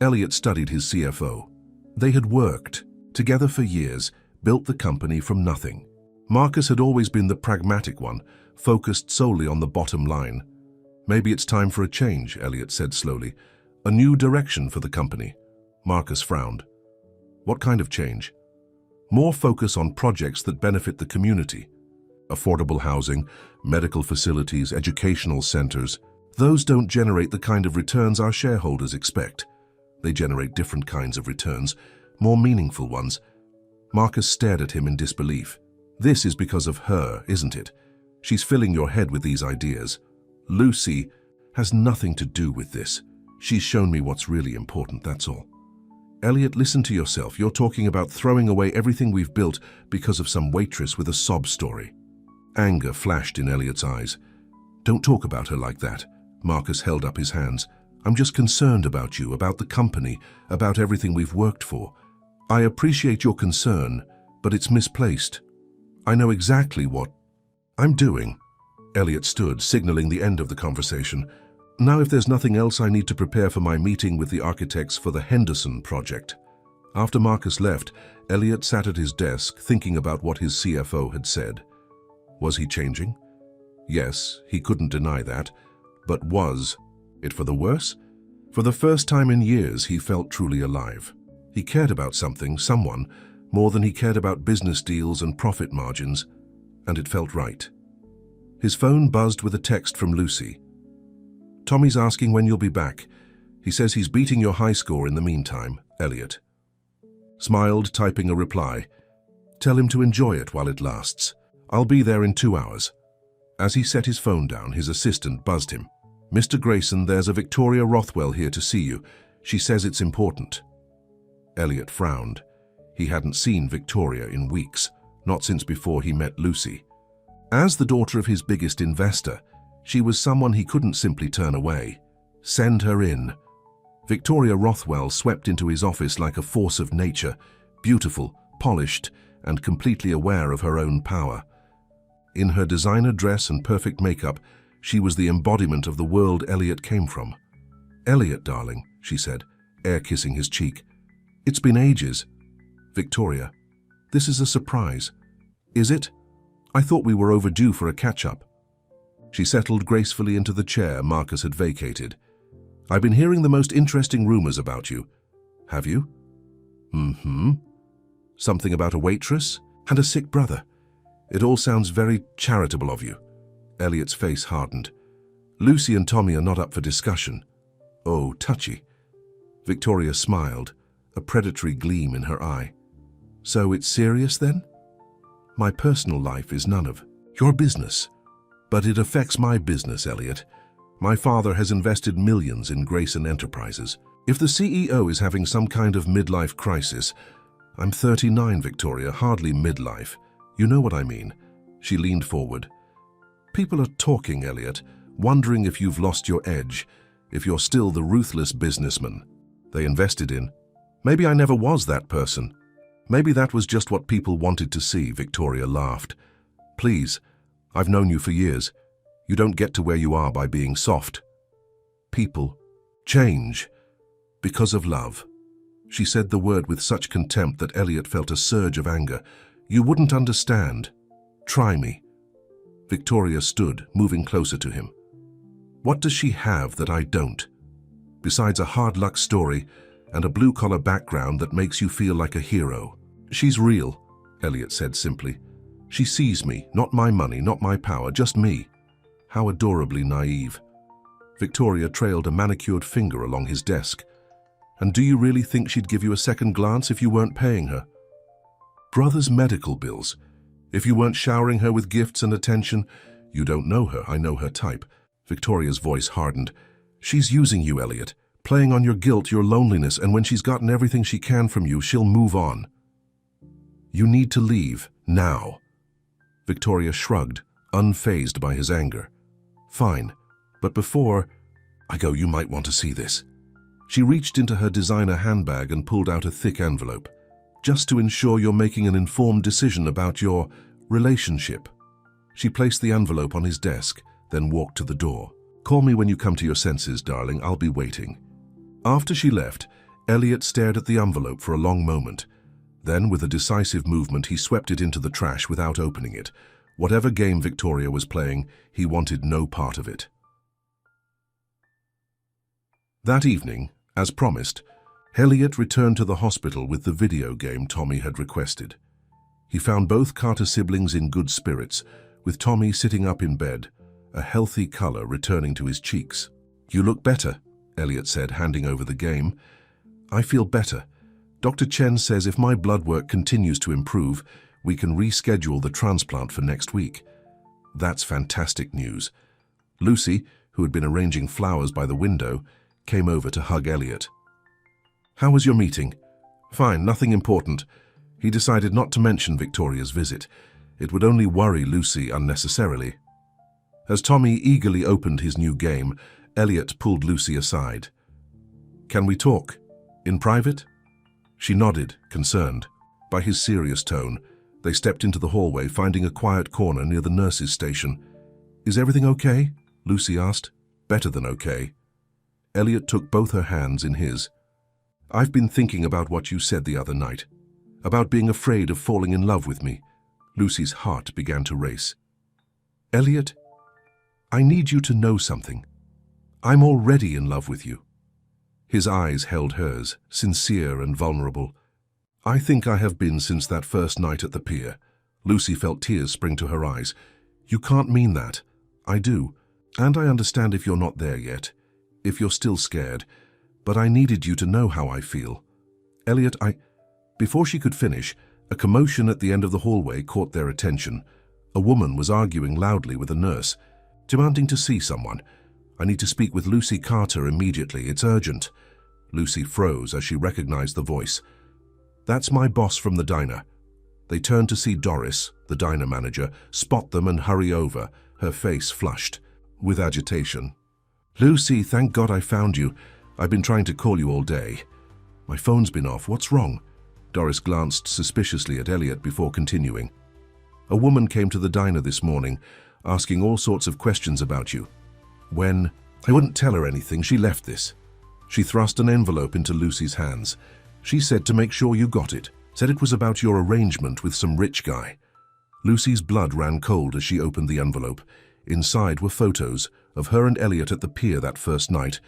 Elliot studied his CFO. They had worked together for years, built the company from nothing. Marcus had always been the pragmatic one, focused solely on the bottom line. Maybe it's time for a change, Elliot said slowly. A new direction for the company. Marcus frowned. What kind of change? More focus on projects that benefit the community. Affordable housing, medical facilities, educational centers. Those don't generate the kind of returns our shareholders expect. They generate different kinds of returns, more meaningful ones. Marcus stared at him in disbelief. This is because of her, isn't it? She's filling your head with these ideas. Lucy has nothing to do with this. She's shown me what's really important, that's all. Elliot, listen to yourself. You're talking about throwing away everything we've built because of some waitress with a sob story. Anger flashed in Elliot's eyes. Don't talk about her like that. Marcus held up his hands. I'm just concerned about you, about the company, about everything we've worked for. I appreciate your concern, but it's misplaced. I know exactly what I'm doing. Elliot stood, signaling the end of the conversation. Now, if there's nothing else, I need to prepare for my meeting with the architects for the Henderson project. After Marcus left, Elliot sat at his desk, thinking about what his CFO had said. Was he changing? Yes, he couldn't deny that. But was it for the worse? For the first time in years, he felt truly alive. He cared about something, someone, more than he cared about business deals and profit margins, and it felt right. His phone buzzed with a text from Lucy. Tommy's asking when you'll be back. He says he's beating your high score in the meantime, Elliot. Smiled, typing a reply. Tell him to enjoy it while it lasts. I'll be there in 2 hours. As he set his phone down, his assistant buzzed him. Mr. Grayson, there's a Victoria Rothwell here to see you. She says it's important. Elliot frowned. He hadn't seen Victoria in weeks, not since before he met Lucy. As the daughter of his biggest investor, she was someone he couldn't simply turn away. Send her in. Victoria Rothwell swept into his office like a force of nature, beautiful, polished, and completely aware of her own power. In her designer dress and perfect makeup, she was the embodiment of the world Elliot came from. "Elliot, darling," she said, air-kissing his cheek. "It's been ages." "Victoria, this is a surprise." "Is it? I thought we were overdue for a catch-up." She settled gracefully into the chair Marcus had vacated. "I've been hearing the most interesting rumors about you." "Have you?" "Mm-hmm. Something about a waitress and a sick brother. It all sounds very charitable of you." Elliot's face hardened. "Lucy and Tommy are not up for discussion." "Oh, touchy." Victoria smiled, a predatory gleam in her eye. "So it's serious then?" "My personal life is none of your business. But it affects my business, Elliot. My father has invested millions in Grayson Enterprises. If the CEO is having some kind of midlife crisis— I'm 39, Victoria, hardly midlife. You know what I mean." She leaned forward. "People are talking, Elliot, wondering if you've lost your edge, if you're still the ruthless businessman they invested in. Maybe I never was that person. Maybe that was just what people wanted to see," Victoria laughed. "Please, I've known you for years. You don't get to where you are by being soft. People change because of love." She said the word with such contempt that Elliot felt a surge of anger. "You wouldn't understand. Try me." Victoria stood, moving closer to him. "What does she have that I don't? Besides a hard luck story and a blue-collar background that makes you feel like a hero." "She's real," Elliot said simply. "She sees me, not my money, not my power, just me." How adorably naive. Victoria trailed a manicured finger along his desk. "And do you really think she'd give you a second glance if you weren't paying her? Brother's medical bills. If you weren't showering her with gifts and attention— You don't know her, I know her type." Victoria's voice hardened. "She's using you, Elliot, playing on your guilt, your loneliness, and when she's gotten everything she can from you, she'll move on. You need to leave, now." Victoria shrugged, unfazed by his anger. "Fine, but before I go, you might want to see this." She reached into her designer handbag and pulled out a thick envelope. "Just to ensure you're making an informed decision about your relationship." She placed the envelope on his desk, then walked to the door. "Call me when you come to your senses, darling. I'll be waiting." After she left, Elliot stared at the envelope for a long moment. Then, with a decisive movement, he swept it into the trash without opening it. Whatever game Victoria was playing, he wanted no part of it. That evening, as promised, Elliot returned to the hospital with the video game Tommy had requested. He found both Carter siblings in good spirits, with Tommy sitting up in bed, a healthy color returning to his cheeks. "You look better," Elliot said, handing over the game. "I feel better. Dr. Chen says if my blood work continues to improve, we can reschedule the transplant for next week." "That's fantastic news." Lucy, who had been arranging flowers by the window, came over to hug Elliot. "How was your meeting?" "Fine, nothing important." He decided not to mention Victoria's visit. It would only worry Lucy unnecessarily. As Tommy eagerly opened his new game, Elliot pulled Lucy aside. "Can we talk? In private?" She nodded, concerned. By his serious tone, they stepped into the hallway, finding a quiet corner near the nurse's station. "Is everything okay?" Lucy asked. "Better than okay." Elliot took both her hands in his. "I've been thinking about what you said the other night, about being afraid of falling in love with me." Lucy's heart began to race. "Elliot, I need you to know something. I'm already in love with you." His eyes held hers, sincere and vulnerable. "I think I have been since that first night at the pier." Lucy felt tears spring to her eyes. "You can't mean that." "I do, and I understand if you're not there yet, if you're still scared, but I needed you to know how I feel." "Elliot, Before she could finish, a commotion at the end of the hallway caught their attention. A woman was arguing loudly with a nurse, demanding to see someone. "I need to speak with Lucy Carter immediately. It's urgent." Lucy froze as she recognized the voice. "That's my boss from the diner." They turn to see Doris, the diner manager, spot them and hurry over, her face flushed with agitation. "Lucy, thank God I found you. I've been trying to call you all day." "My phone's been off. What's wrong?" Doris glanced suspiciously at Elliot before continuing. "A woman came to the diner this morning, asking all sorts of questions about you. When I wouldn't tell her anything, she left this." She thrust an envelope into Lucy's hands. "She said to make sure you got it. Said it was about your arrangement with some rich guy." Lucy's blood ran cold as she opened the envelope. Inside were photos of her and Elliot at the pier that first night,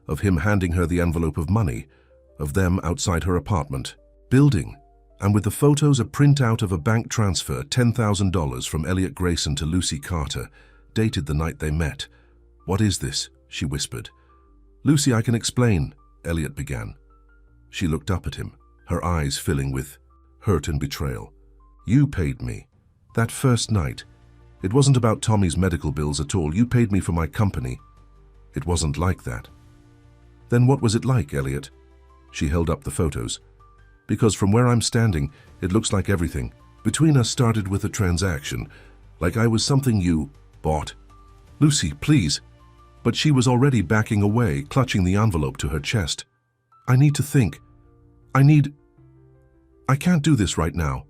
of him handing her the envelope of money, of them outside her apartment building, and with the photos a printout of a bank transfer, $10,000 from Elliot Grayson to Lucy Carter, dated the night they met. "What is this?" she whispered. "Lucy, I can explain," Elliot began. She looked up at him, her eyes filling with hurt and betrayal. "You paid me. That first night. It wasn't about Tommy's medical bills at all. You paid me for my company. It wasn't like that." "Then what was it like, Elliot?" She held up the photos. "Because from where I'm standing, it looks like everything between us started with a transaction, like I was something you bought." "Lucy, please." But she was already backing away, clutching the envelope to her chest. "I need to think. I can't do this right now."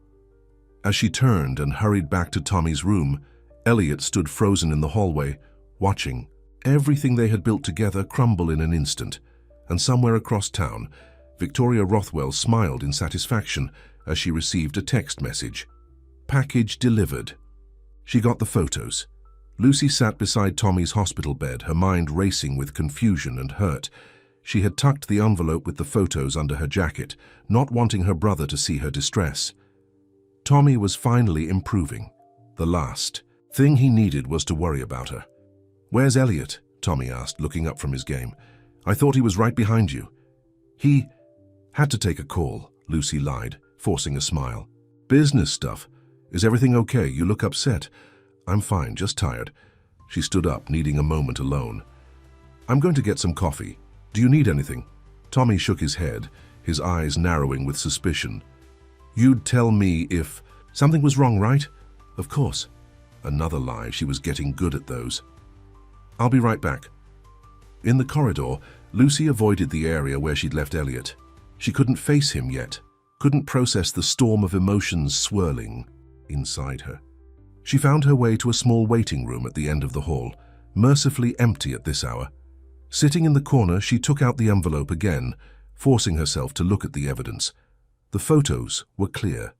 As she turned and hurried back to Tommy's room, Elliot stood frozen in the hallway, watching everything they had built together crumble in an instant. And somewhere across town, Victoria Rothwell smiled in satisfaction as she received a text message. "Package delivered." She got the photos. Lucy sat beside Tommy's hospital bed, her mind racing with confusion and hurt. She had tucked the envelope with the photos under her jacket, not wanting her brother to see her distress. Tommy was finally improving. The last thing he needed was to worry about her. "Where's Elliot?" Tommy asked, looking up from his game. "I thought he was right behind you." "He had to take a call," Lucy lied, forcing a smile. "Business stuff. Is everything okay? You look upset." "I'm fine, just tired." She stood up, needing a moment alone. "I'm going to get some coffee. Do you need anything?" Tommy shook his head, his eyes narrowing with suspicion. "You'd tell me if something was wrong, right?" "Of course." Another lie. She was getting good at those. "I'll be right back." In the corridor, Lucy avoided the area where she'd left Elliot. She couldn't face him yet, couldn't process the storm of emotions swirling inside her. She found her way to a small waiting room at the end of the hall, mercifully empty at this hour. Sitting in the corner, she took out the envelope again, forcing herself to look at the evidence. The photos were clear.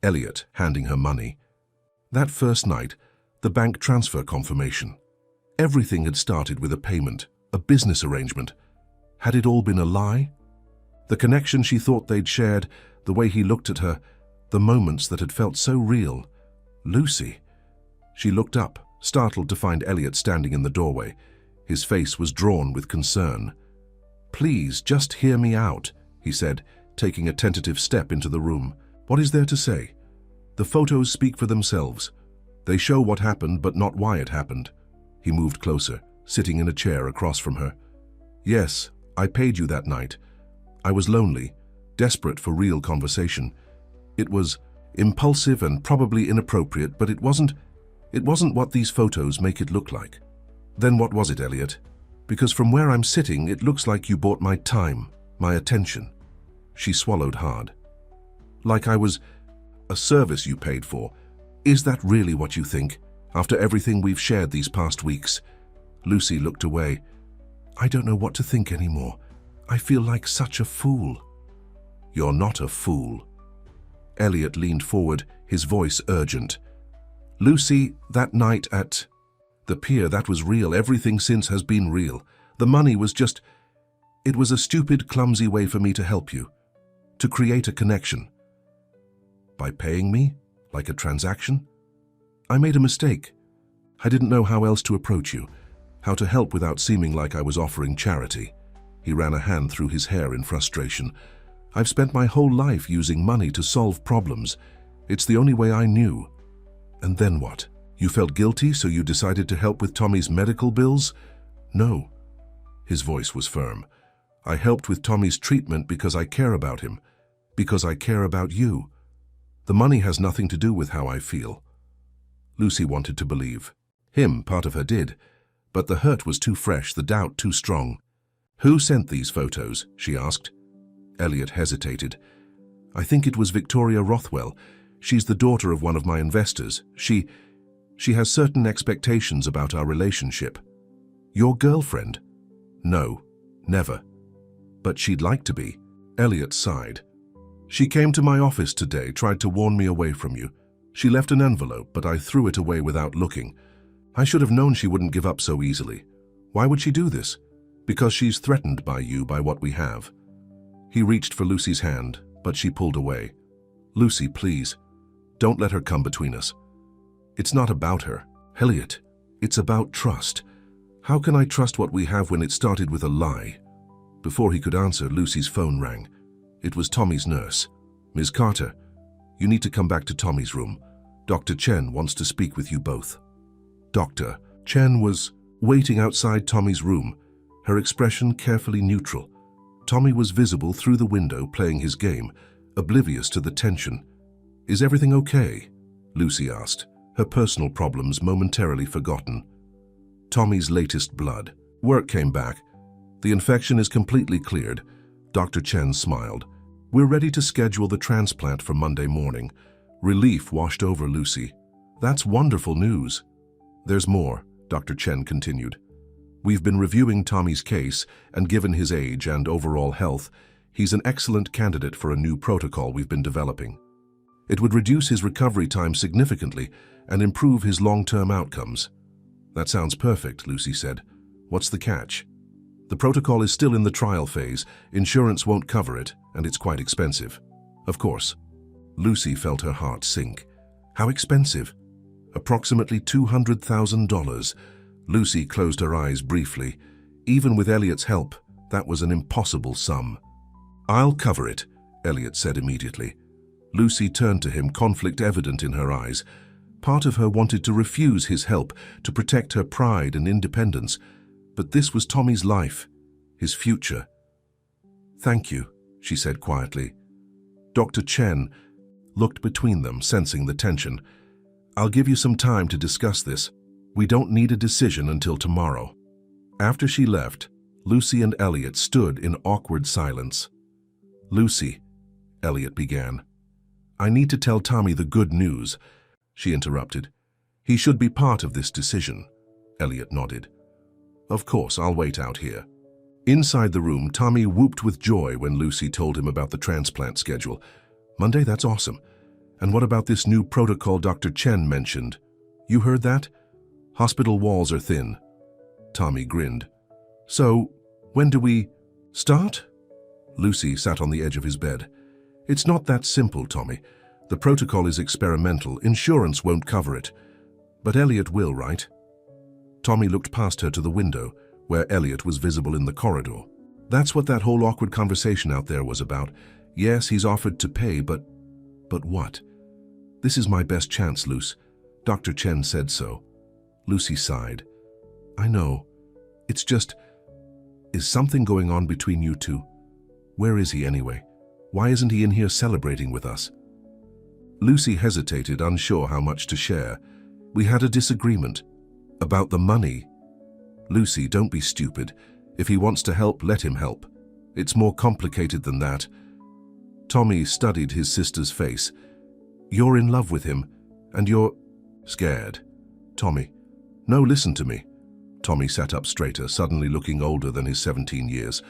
Elliot handing her money. That first night, the bank transfer confirmation. Everything had started with a payment, a business arrangement. Had it all been a lie? The connection she thought they'd shared, the way he looked at her, the moments that had felt so real. Lucy. She looked up, startled to find Elliot standing in the doorway. His face was drawn with concern. "Please, just hear me out," he said, taking a tentative step into the room. "What is there to say? The photos speak for themselves. They show what happened, but not why it happened." He moved closer, sitting in a chair across from her. "Yes, I paid you that night. I was lonely, desperate for real conversation. It was impulsive and probably inappropriate, but it wasn't what these photos make it look like." "Then what was it, Elliot? Because from where I'm sitting, it looks like you bought my time, my attention." She swallowed hard. "Like I was a service you paid for. Is that really what you think, after everything we've shared these past weeks?" Lucy looked away. "I don't know what to think anymore. I feel like such a fool." "You're not a fool." Elliot leaned forward, his voice urgent. "Lucy, that night at the pier, that was real. Everything since has been real. The money was just... It was a stupid, clumsy way for me to help you. To create a connection. By paying me? Like a transaction? I made a mistake. I didn't know how else to approach you, how to help without seeming like I was offering charity." He ran a hand through his hair in frustration. "I've spent my whole life using money to solve problems. It's the only way I knew." "And then what? You felt guilty, so you decided to help with Tommy's medical bills?" "No." His voice was firm. "I helped with Tommy's treatment because I care about him. Because I care about you." The money has nothing to do with how I feel. Lucy wanted to believe. Him, part of her did. But the hurt was too fresh, the doubt too strong. Who sent these photos? She asked. Elliot hesitated. I think it was Victoria Rothwell. She's the daughter of one of my investors. She has certain expectations about our relationship. Your girlfriend? No, never. But she'd like to be. Elliot sighed. She came to my office today, tried to warn me away from you. She left an envelope, but I threw it away without looking. I should have known she wouldn't give up so easily. Why would she do this? Because she's threatened by you, by what we have. He reached for Lucy's hand, but she pulled away. Lucy, please, don't let her come between us. It's not about her. Elliot, it's about trust. How can I trust what we have when it started with a lie? Before he could answer, Lucy's phone rang. It was Tommy's nurse. Ms. Carter, you need to come back to Tommy's room. Dr. Chen wants to speak with you both. Dr. Chen was waiting outside Tommy's room, her expression carefully neutral. Tommy was visible through the window playing his game, oblivious to the tension. Is everything okay? Lucy asked, her personal problems momentarily forgotten. Tommy's latest blood. Work came back. The infection is completely cleared. Dr. Chen smiled. We're ready to schedule the transplant for Monday morning. Relief washed over Lucy. That's wonderful news. There's more, Dr. Chen continued. We've been reviewing Tommy's case, and given his age and overall health, he's an excellent candidate for a new protocol we've been developing. It would reduce his recovery time significantly and improve his long-term outcomes. That sounds perfect, Lucy said. What's the catch? The protocol is still in the trial phase. Insurance won't cover it, and it's quite expensive. Of course. Lucy felt her heart sink. How expensive? Approximately $200,000. Lucy closed her eyes briefly. Even with Elliot's help, that was an impossible sum. I'll cover it, Elliot said immediately. Lucy turned to him, conflict evident in her eyes. Part of her wanted to refuse his help, to protect her pride and independence. But this was Tommy's life, his future. Thank you, she said quietly. Dr. Chen looked between them, sensing the tension. I'll give you some time to discuss this. We don't need a decision until tomorrow. After she left, Lucy and Elliot stood in awkward silence. Lucy, Elliot began. I need to tell Tommy the good news, she interrupted. He should be part of this decision. Elliot nodded. Of course, I'll wait out here. Inside the room, Tommy whooped with joy when Lucy told him about the transplant schedule. Monday, that's awesome. And what about this new protocol Dr. Chen mentioned? You heard that? Hospital walls are thin. Tommy grinned. So, when do we start? Lucy sat on the edge of his bed. It's not that simple, Tommy. The protocol is experimental. Insurance won't cover it. But Elliot will, right? Tommy looked past her to the window, where Elliot was visible in the corridor. That's what that whole awkward conversation out there was about. Yes, he's offered to pay, but what? This is my best chance, Luce. Dr. Chen said so. Lucy sighed. I know. It's just, is something going on between you two? Where is he anyway? Why isn't he in here celebrating with us? Lucy hesitated, unsure how much to share. We had a disagreement. About the money. Lucy, don't be stupid. If he wants to help, let him help. It's more complicated than that. Tommy studied his sister's face. You're in love with him, and you're scared. Tommy, no, listen to me. Tommy sat up straighter, suddenly looking older than his 17 years.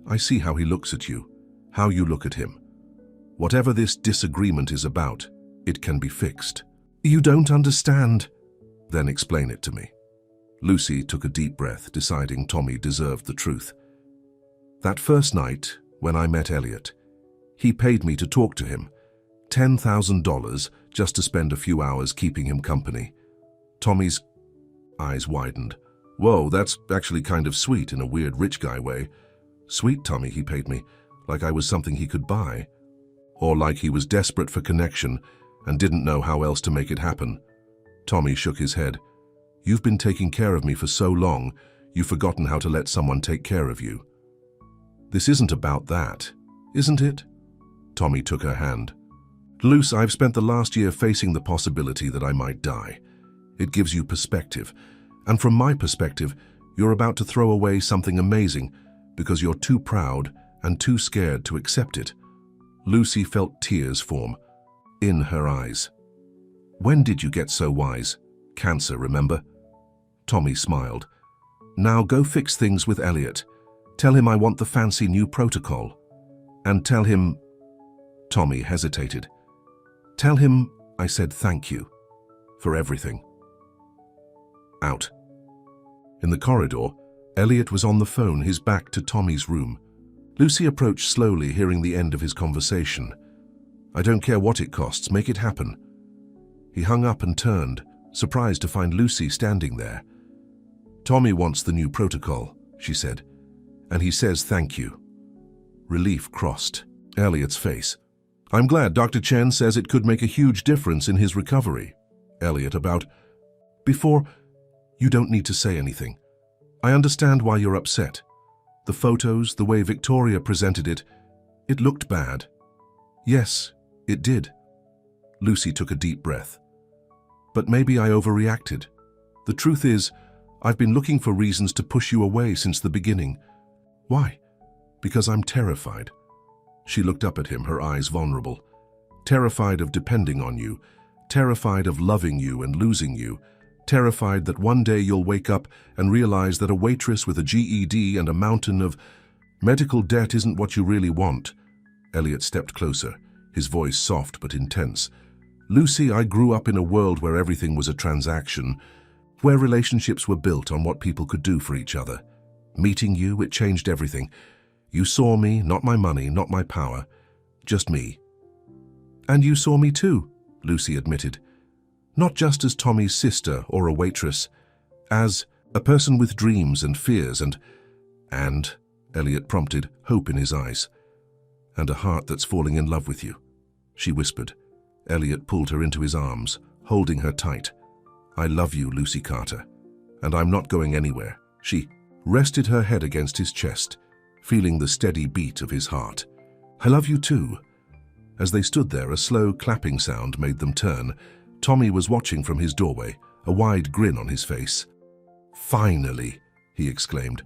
I see how he looks at you, how you look at him. Whatever this disagreement is about, it can be fixed. You don't understand. Then explain it to me. Lucy took a deep breath, deciding Tommy deserved the truth. That first night, when I met Elliot, he paid me to talk to him. $10,000 just to spend a few hours keeping him company. Tommy's eyes widened. Whoa, that's actually kind of sweet in a weird rich guy way. Sweet, Tommy, he paid me, like I was something he could buy. Or like he was desperate for connection and didn't know how else to make it happen. Tommy shook his head. You've been taking care of me for so long, you've forgotten how to let someone take care of you. This isn't about that, isn't it? Tommy took her hand. Luce, I've spent the last year facing the possibility that I might die. It gives you perspective. And from my perspective, you're about to throw away something amazing because you're too proud and too scared to accept it. Lucy felt tears form in her eyes. When did you get so wise? Cancer, remember? Tommy smiled. Now go fix things with Elliot. Tell him I want the fancy new protocol. And tell him... Tommy hesitated. Tell him I said thank you for everything. Out. In the corridor, Elliot was on the phone, his back to Tommy's room. Lucy approached slowly, hearing the end of his conversation. I don't care what it costs, make it happen. He hung up and turned, surprised to find Lucy standing there. Tommy wants the new protocol, she said, and he says thank you. Relief crossed Elliot's face. I'm glad Dr. Chen says it could make a huge difference in his recovery. Elliot, before, you don't need to say anything. I understand why you're upset. The photos, the way Victoria presented it, it looked bad. Yes, it did. Lucy took a deep breath. But maybe I overreacted. The truth is, I've been looking for reasons to push you away since the beginning. Why? Because I'm terrified. She looked up at him, her eyes vulnerable. Terrified of depending on you, terrified of loving you and losing you, terrified that one day you'll wake up and realize that a waitress with a GED and a mountain of medical debt isn't what you really want. Elliot stepped closer, his voice soft but intense. Lucy, I grew up in a world where everything was a transaction, where relationships were built on what people could do for each other. Meeting you, it changed everything. You saw me, not my money, not my power, just me. And you saw me too, Lucy admitted. Not just as Tommy's sister or a waitress, as a person with dreams and fears and, Elliot prompted, hope in his eyes. And a heart that's falling in love with you, she whispered. Elliot pulled her into his arms, holding her tight. I love you, Lucy Carter, and I'm not going anywhere. She rested her head against his chest, feeling the steady beat of his heart. I love you too. As they stood there, a slow clapping sound made them turn. Tommy was watching from his doorway, a wide grin on his face. Finally, he exclaimed.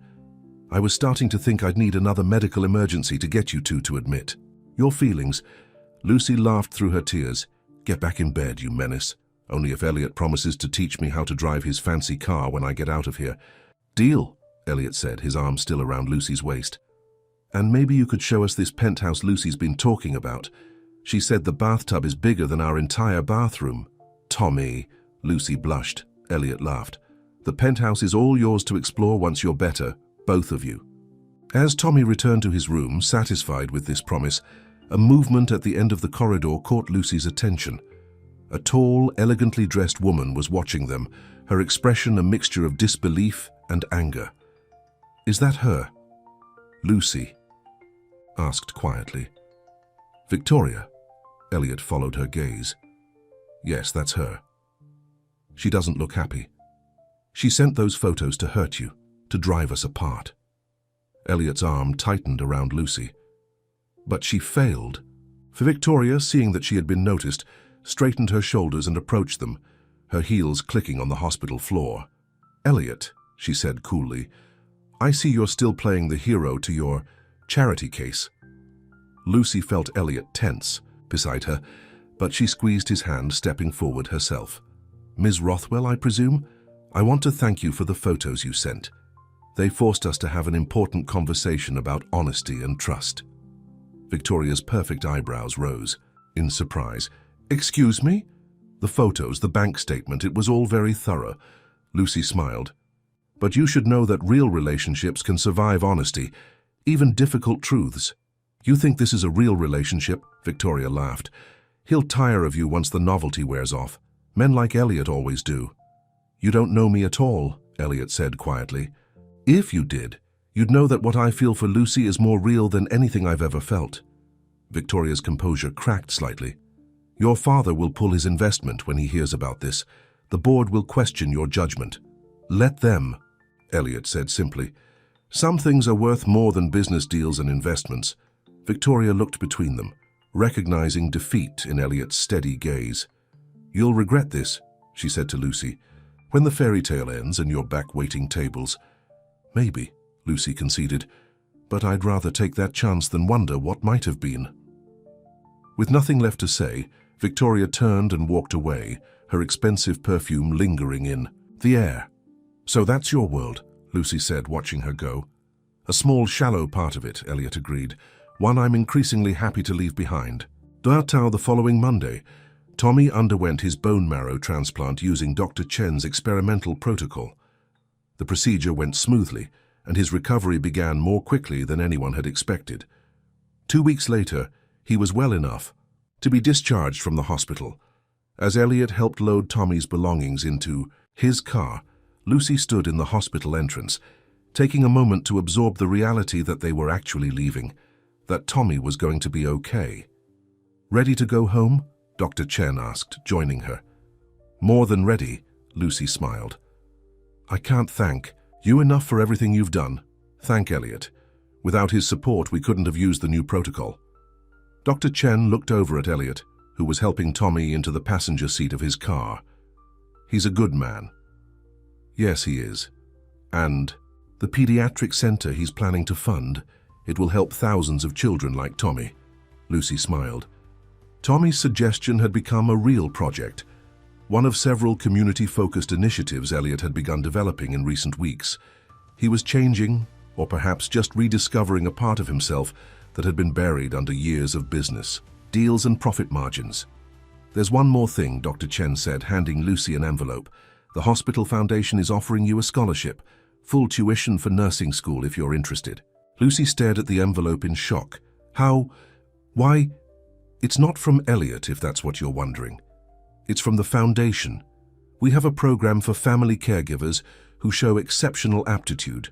I was starting to think I'd need another medical emergency to get you two to admit. Your feelings. Lucy laughed through her tears. Get back in bed, you menace. Only if Elliot promises to teach me how to drive his fancy car when I get out of here. Deal, Elliot said, his arm still around Lucy's waist. And maybe you could show us this penthouse Lucy's been talking about. She said the bathtub is bigger than our entire bathroom. Tommy, Lucy blushed. Elliot laughed. The penthouse is all yours to explore once you're better, both of you. As Tommy returned to his room, satisfied with this promise, a movement at the end of the corridor caught Lucy's attention. A tall, elegantly dressed woman was watching them, her expression a mixture of disbelief and anger. Is that her? Lucy asked quietly. Victoria? Elliot followed her gaze. Yes, that's her. She doesn't look happy. She sent those photos to hurt you, to drive us apart. Elliot's arm tightened around Lucy. But she failed. For Victoria, seeing that she had been noticed, straightened her shoulders and approached them, her heels clicking on the hospital floor. Elliot, she said coolly, I see you're still playing the hero to your charity case. Lucy felt Elliot tense beside her, but she squeezed his hand, stepping forward herself. Ms. Rothwell, I presume? I want to thank you for the photos you sent. They forced us to have an important conversation about honesty and trust. Victoria's perfect eyebrows rose in surprise. Excuse me? The photos, the bank statement, it was all very thorough. Lucy smiled. But you should know that real relationships can survive honesty, even difficult truths. You think this is a real relationship? Victoria laughed. He'll tire of you once the novelty wears off. Men like Elliot always do. You don't know me at all, Elliot said quietly. If you did, you'd know that what I feel for Lucy is more real than anything I've ever felt. Victoria's composure cracked slightly. Your father will pull his investment when he hears about this. The board will question your judgment. Let them, Elliot said simply. Some things are worth more than business deals and investments. Victoria looked between them, recognizing defeat in Elliot's steady gaze. "You'll regret this," she said to Lucy, "when the fairy tale ends and you're back waiting tables." "Maybe," Lucy conceded, "but I'd rather take that chance than wonder what might have been." With nothing left to say, Victoria turned and walked away, her expensive perfume lingering in the air. "So that's your world," Lucy said, watching her go. "A small, shallow part of it," Elliot agreed, "one I'm increasingly happy to leave behind." The following Monday, Tommy underwent his bone marrow transplant using Dr. Chen's experimental protocol. The procedure went smoothly, and his recovery began more quickly than anyone had expected. 2 weeks later, he was well enough to be discharged from the hospital. As Elliot helped load Tommy's belongings into his car, Lucy stood in the hospital entrance, taking a moment to absorb the reality that they were actually leaving, that Tommy was going to be okay. "Ready to go home?" Dr. Chen asked, joining her. "More than ready," Lucy smiled. "I can't thank you enough for everything you've done." "Thank Elliot. Without his support, we couldn't have used the new protocol." Dr. Chen looked over at Elliot, who was helping Tommy into the passenger seat of his car. "He's a good man." "Yes, he is. And the pediatric center he's planning to fund, it will help thousands of children like Tommy." Lucy smiled. Tommy's suggestion had become a real project, one of several community-focused initiatives Elliot had begun developing in recent weeks. He was changing, or perhaps just rediscovering a part of himself that had been buried under years of business, deals and profit margins. "There's one more thing," Dr. Chen said, handing Lucy an envelope. "The hospital foundation is offering you a scholarship, full tuition for nursing school if you're interested." Lucy stared at the envelope in shock. "How? Why?" "It's not from Elliot, if that's what you're wondering. It's from the foundation. We have a program for family caregivers who show exceptional aptitude.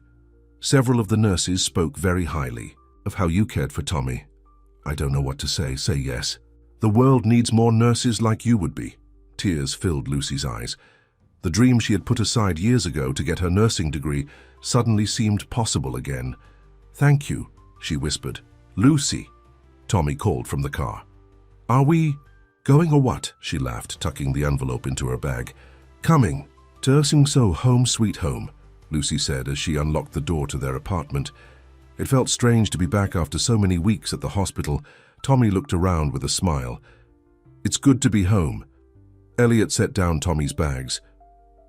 Several of the nurses spoke very highly of how you cared for Tommy." "I don't know what to say. Say yes." "The world needs more nurses like you would be." Tears filled Lucy's eyes. The dream she had put aside years ago to get her nursing degree suddenly seemed possible again. "Thank you," she whispered. "Lucy," Tommy called from the car. "Are we going or what?" she laughed, tucking the envelope into her bag. "Coming. Nursing so home sweet home," Lucy said as she unlocked the door to their apartment. It felt strange to be back after so many weeks at the hospital. Tommy looked around with a smile. "It's good to be home." Elliot set down Tommy's bags.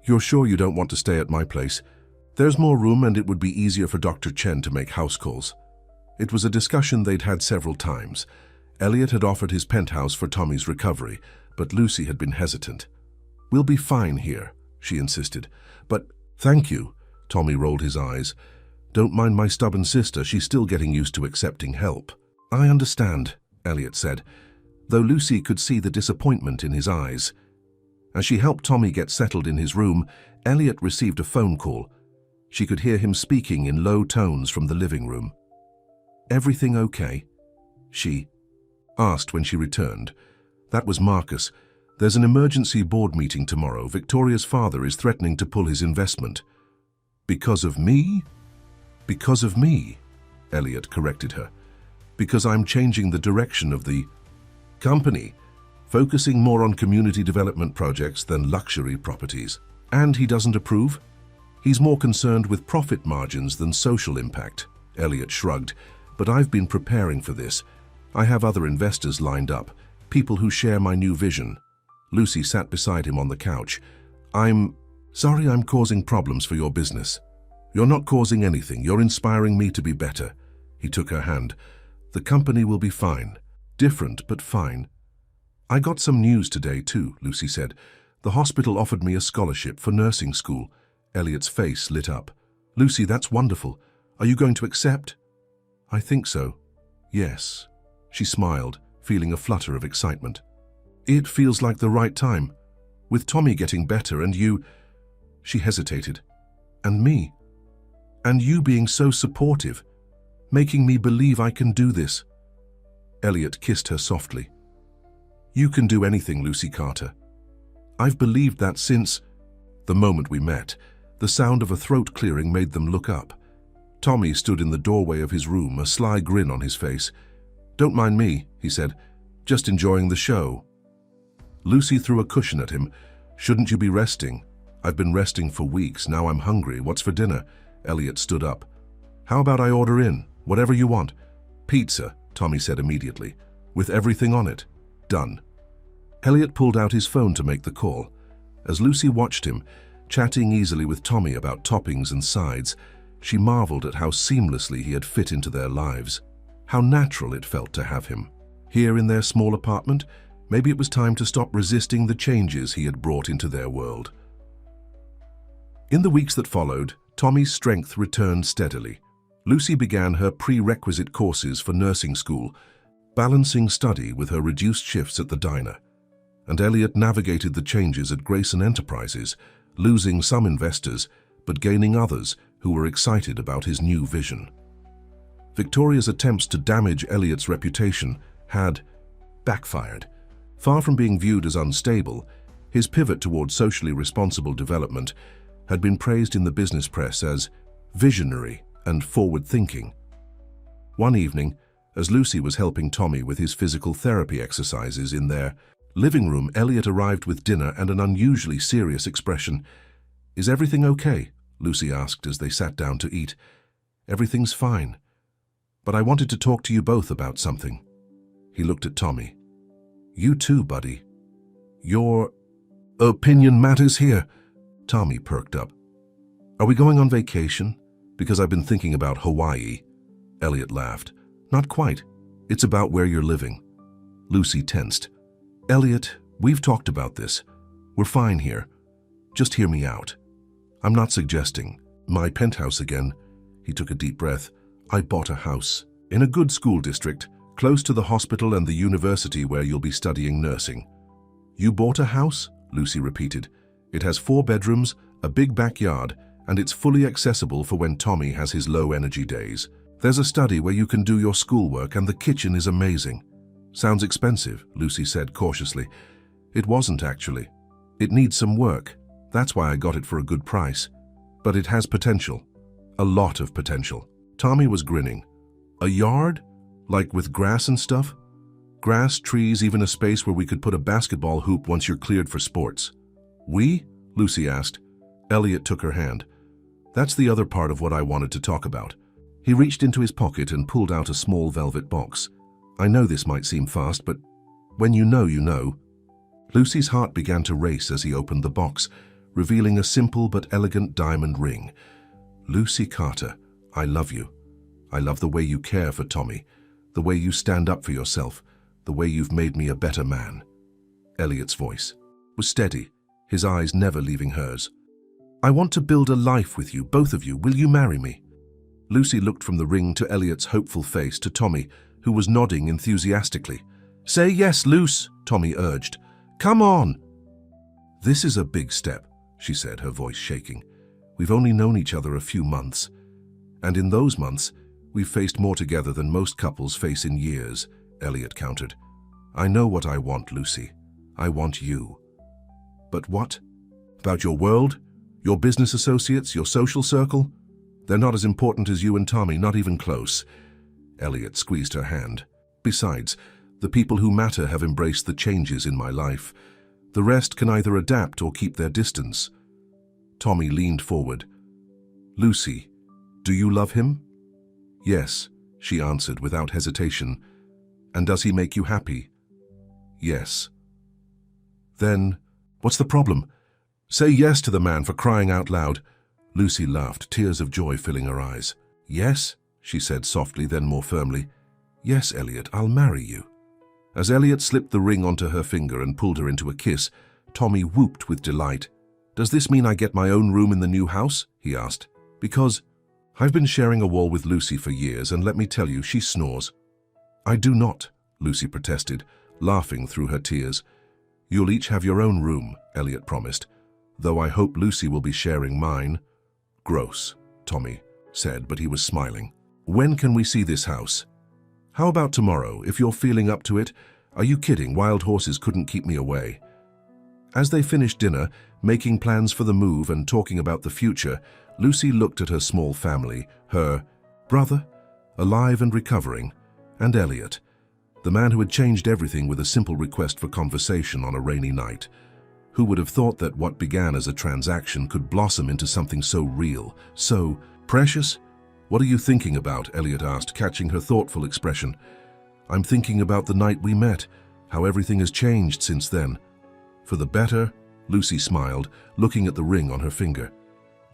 "You're sure you don't want to stay at my place? There's more room and it would be easier for Dr. Chen to make house calls." It was a discussion they'd had several times. Elliot had offered his penthouse for Tommy's recovery, but Lucy had been hesitant. "We'll be fine here," she insisted. "But thank you," Tommy rolled his eyes. "Don't mind my stubborn sister, she's still getting used to accepting help." "I understand," Elliot said, though Lucy could see the disappointment in his eyes. As she helped Tommy get settled in his room, Elliot received a phone call. She could hear him speaking in low tones from the living room. "Everything okay?" she asked when she returned. "That was Marcus. There's an emergency board meeting tomorrow. Victoria's father is threatening to pull his investment." "Because of me?" "Because of me," Elliot corrected her. "Because I'm changing the direction of the company, focusing more on community development projects than luxury properties." "And he doesn't approve?" "He's more concerned with profit margins than social impact," Elliot shrugged. "But I've been preparing for this. I have other investors lined up, people who share my new vision." Lucy sat beside him on the couch. "I'm sorry I'm causing problems for your business." "You're not causing anything. You're inspiring me to be better." He took her hand. "The company will be fine. Different, but fine." "I got some news today, too," Lucy said. "The hospital offered me a scholarship for nursing school." Elliot's face lit up. "Lucy, that's wonderful. Are you going to accept?" "I think so. Yes." She smiled, feeling a flutter of excitement. "It feels like the right time. With Tommy getting better and you—" She hesitated. "And me. And you being so supportive, making me believe I can do this." Elliot kissed her softly. "You can do anything, Lucy Carter. I've believed that since the moment we met." The sound of a throat clearing made them look up. Tommy stood in the doorway of his room, a sly grin on his face. "Don't mind me," he said. Just enjoying the show." Lucy threw a cushion at him. "Shouldn't you be resting?" "I've been resting for weeks. Now I'm hungry. What's for dinner?" Elliot stood up. "How about I order in? Whatever you want." "Pizza," Tommy said immediately. "With everything on it." "Done." Elliot pulled out his phone to make the call. As Lucy watched him, chatting easily with Tommy about toppings and sides, she marveled at how seamlessly he had fit into their lives. How natural it felt to have him. Here in their small apartment, maybe it was time to stop resisting the changes he had brought into their world. In the weeks that followed, Tommy's strength returned steadily. Lucy began her prerequisite courses for nursing school, balancing study with her reduced shifts at the diner. And Elliot navigated the changes at Grayson Enterprises, losing some investors, but gaining others who were excited about his new vision. Victoria's attempts to damage Elliot's reputation had backfired. Far from being viewed as unstable, his pivot towards socially responsible development had been praised in the business press as visionary and forward-thinking. One evening, as Lucy was helping Tommy with his physical therapy exercises in their living room, Elliot arrived with dinner and an unusually serious expression. "Is everything okay?" Lucy asked as they sat down to eat. "Everything's fine. But I wanted to talk to you both about something." He looked at Tommy. "You too, buddy. Your opinion matters here." Tommy perked up. "Are we going on vacation? Because I've been thinking about Hawaii." Elliot laughed. "Not quite. It's about where you're living." Lucy tensed. "Elliot, we've talked about this. We're fine here. Just hear me out. I'm not suggesting my penthouse again." He took a deep breath. "I bought a house in a good school district, close to the hospital and the university where you'll be studying nursing." "You bought a house?" Lucy repeated. "It has 4 bedrooms, a big backyard, and it's fully accessible for when Tommy has his low-energy days. There's a study where you can do your schoolwork, and the kitchen is amazing." "Sounds expensive," Lucy said cautiously. "It wasn't, actually. It needs some work. That's why I got it for a good price. But it has potential. A lot of potential." Tommy was grinning. "A yard? Like with grass and stuff?" "Grass, trees, even a space where we could put a basketball hoop once you're cleared for sports." "We?" Lucy asked. Elliot took her hand. "That's the other part of what I wanted to talk about." He reached into his pocket and pulled out a small velvet box. "I know this might seem fast, but when you know, you know." Lucy's heart began to race as he opened the box, revealing a simple but elegant diamond ring. "Lucy Carter, I love you. I love the way you care for Tommy, the way you stand up for yourself, the way you've made me a better man." Elliot's voice was steady, his eyes never leaving hers. "I want to build a life with you, both of you. Will you marry me?" Lucy looked from the ring to Elliot's hopeful face to Tommy, who was nodding enthusiastically. "Say yes, Luce," Tommy urged. "Come on." "This is a big step," she said, her voice shaking. "We've only known each other a few months. And in those months, we've faced more together than most couples face in years," Elliot countered. "I know what I want, Lucy. I want you." "But what? About your world? Your business associates? Your social circle? They're not as important as you and Tommy, not even close." Elliot squeezed her hand. "Besides, the people who matter have embraced the changes in my life. The rest can either adapt or keep their distance." Tommy leaned forward. "Lucy, do you love him?" "Yes," she answered without hesitation. "And does he make you happy?" "Yes." "Then, what's the problem? Say yes to the man, for crying out loud." Lucy laughed, tears of joy filling her eyes. "Yes," she said softly, then more firmly. "Yes, Elliot, I'll marry you." As Elliot slipped the ring onto her finger and pulled her into a kiss, Tommy whooped with delight. "Does this mean I get my own room in the new house?" he asked. "Because I've been sharing a wall with Lucy for years, and let me tell you, she snores." "I do not," Lucy protested, laughing through her tears. "You'll each have your own room," Elliot promised, "though I hope Lucy will be sharing mine." "Gross," Tommy said, but he was smiling. "When can we see this house?" "How about tomorrow, if you're feeling up to it?" "Are you kidding? Wild horses couldn't keep me away." As they finished dinner, making plans for the move and talking about the future, Lucy looked at her small family, her brother, alive and recovering, and Elliot, The man who had changed everything with a simple request for conversation on a rainy night. Who would have thought that what began as a transaction could blossom into something so real, so precious? "What are you thinking about?" Elliot asked, catching her thoughtful expression. "I'm thinking about the night we met, how everything has changed since then." "For the better?" Lucy smiled, looking at the ring on her finger.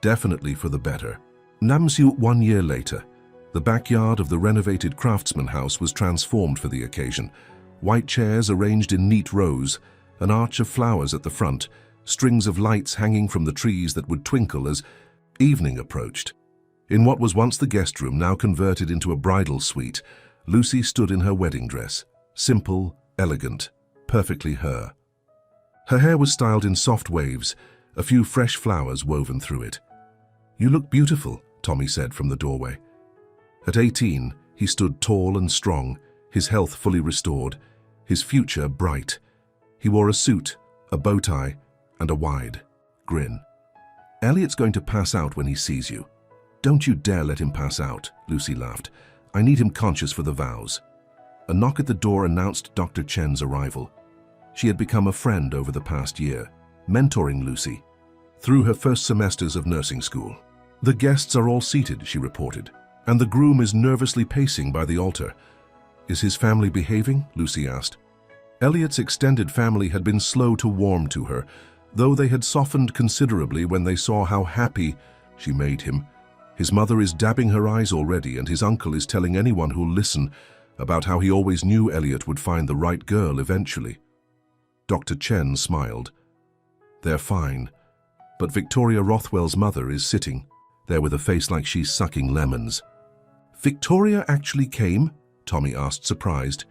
"Definitely for the better." Namsu 1 year later. The backyard of the renovated craftsman house was transformed for the occasion. White chairs arranged in neat rows, an arch of flowers at the front, strings of lights hanging from the trees that would twinkle as evening approached. In what was once the guest room, now converted into a bridal suite, Lucy stood in her wedding dress, simple, elegant, perfectly her. Her hair was styled in soft waves, a few fresh flowers woven through it. "You look beautiful," Tommy said from the doorway. At 18, he stood tall and strong, his health fully restored, his future bright. He wore a suit, a bow tie, and a wide grin. "Elliot's going to pass out when he sees you." "Don't you dare let him pass out," Lucy laughed. "I need him conscious for the vows." A knock at the door announced Dr. Chen's arrival. She had become a friend over the past year, mentoring Lucy through her first semesters of nursing school. "The guests are all seated," she reported, "and the groom is nervously pacing by the altar." "Is his family behaving?" Lucy asked. Elliot's extended family had been slow to warm to her, though they had softened considerably when they saw how happy she made him. His mother is dabbing her eyes already, and his uncle is telling anyone who'll listen about how he always knew Elliot would find the right girl eventually. Dr. Chen smiled. "They're fine, but Victoria Rothwell's mother is sitting there with a face like she's sucking lemons." "Victoria actually came?" Tommy asked, surprised.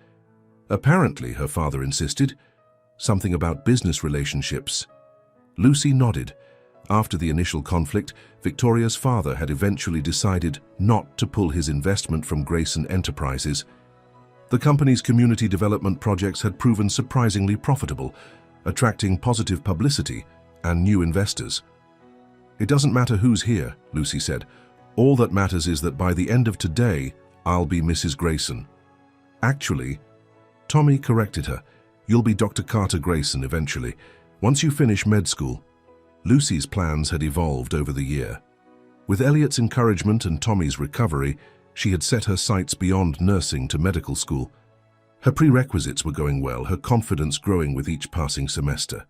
"Apparently," her father insisted. "Something about business relationships." Lucy nodded. After the initial conflict, Victoria's father had eventually decided not to pull his investment from Grayson Enterprises. The company's community development projects had proven surprisingly profitable, attracting positive publicity and new investors. "It doesn't matter who's here," Lucy said. "All that matters is that by the end of today, I'll be Mrs. Grayson." "Actually," Tommy corrected her, "you'll be Dr. Carter Grayson eventually, once you finish med school." Lucy's plans had evolved over the year. With Elliot's encouragement and Tommy's recovery, she had set her sights beyond nursing to medical school. Her prerequisites were going well, her confidence growing with each passing semester.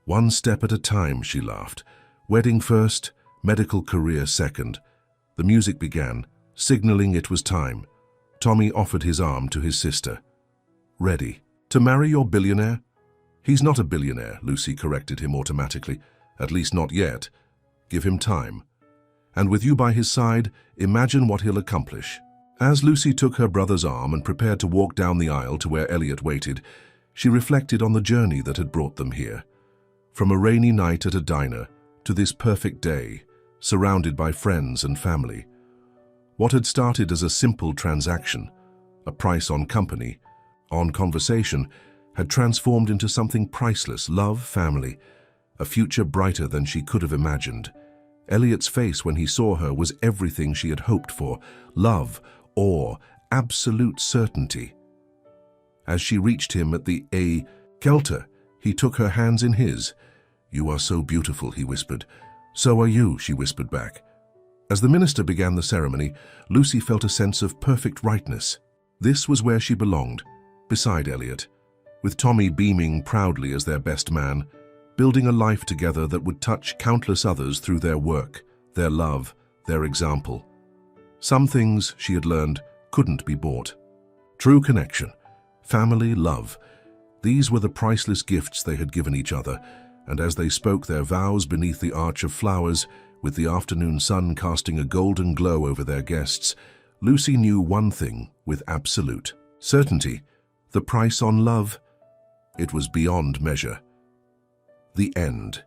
"One step at a time," she laughed. "Wedding first, medical career second." The music began, signaling it was time. Tommy offered his arm to his sister. "Ready to marry your billionaire?" "He's not a billionaire," Lucy corrected him automatically. "At least not yet. Give him time. And with you by his side, imagine what he'll accomplish." As Lucy took her brother's arm and prepared to walk down the aisle to where Elliot waited, she reflected on the journey that had brought them here. From a rainy night at a diner to this perfect day, surrounded by friends and family. What had started as a simple transaction, a price on company, on conversation, had transformed into something priceless: love, family, a future brighter than she could have imagined. Elliot's face when he saw her was everything she had hoped for: love, awe, absolute certainty. As she reached him at the Kelter, he took her hands in his. "You are so beautiful," he whispered. "So are you," she whispered back. As the minister began the ceremony, Lucy felt a sense of perfect rightness. This was where she belonged, beside Elliot, with Tommy beaming proudly as their best man, building a life together that would touch countless others through their work, their love, their example. Some things, she had learned, couldn't be bought. True connection, family, love. These were the priceless gifts they had given each other, and as they spoke their vows beneath the arch of flowers, with the afternoon sun casting a golden glow over their guests, Lucy knew one thing with absolute certainty: the price on love, it was beyond measure. The end.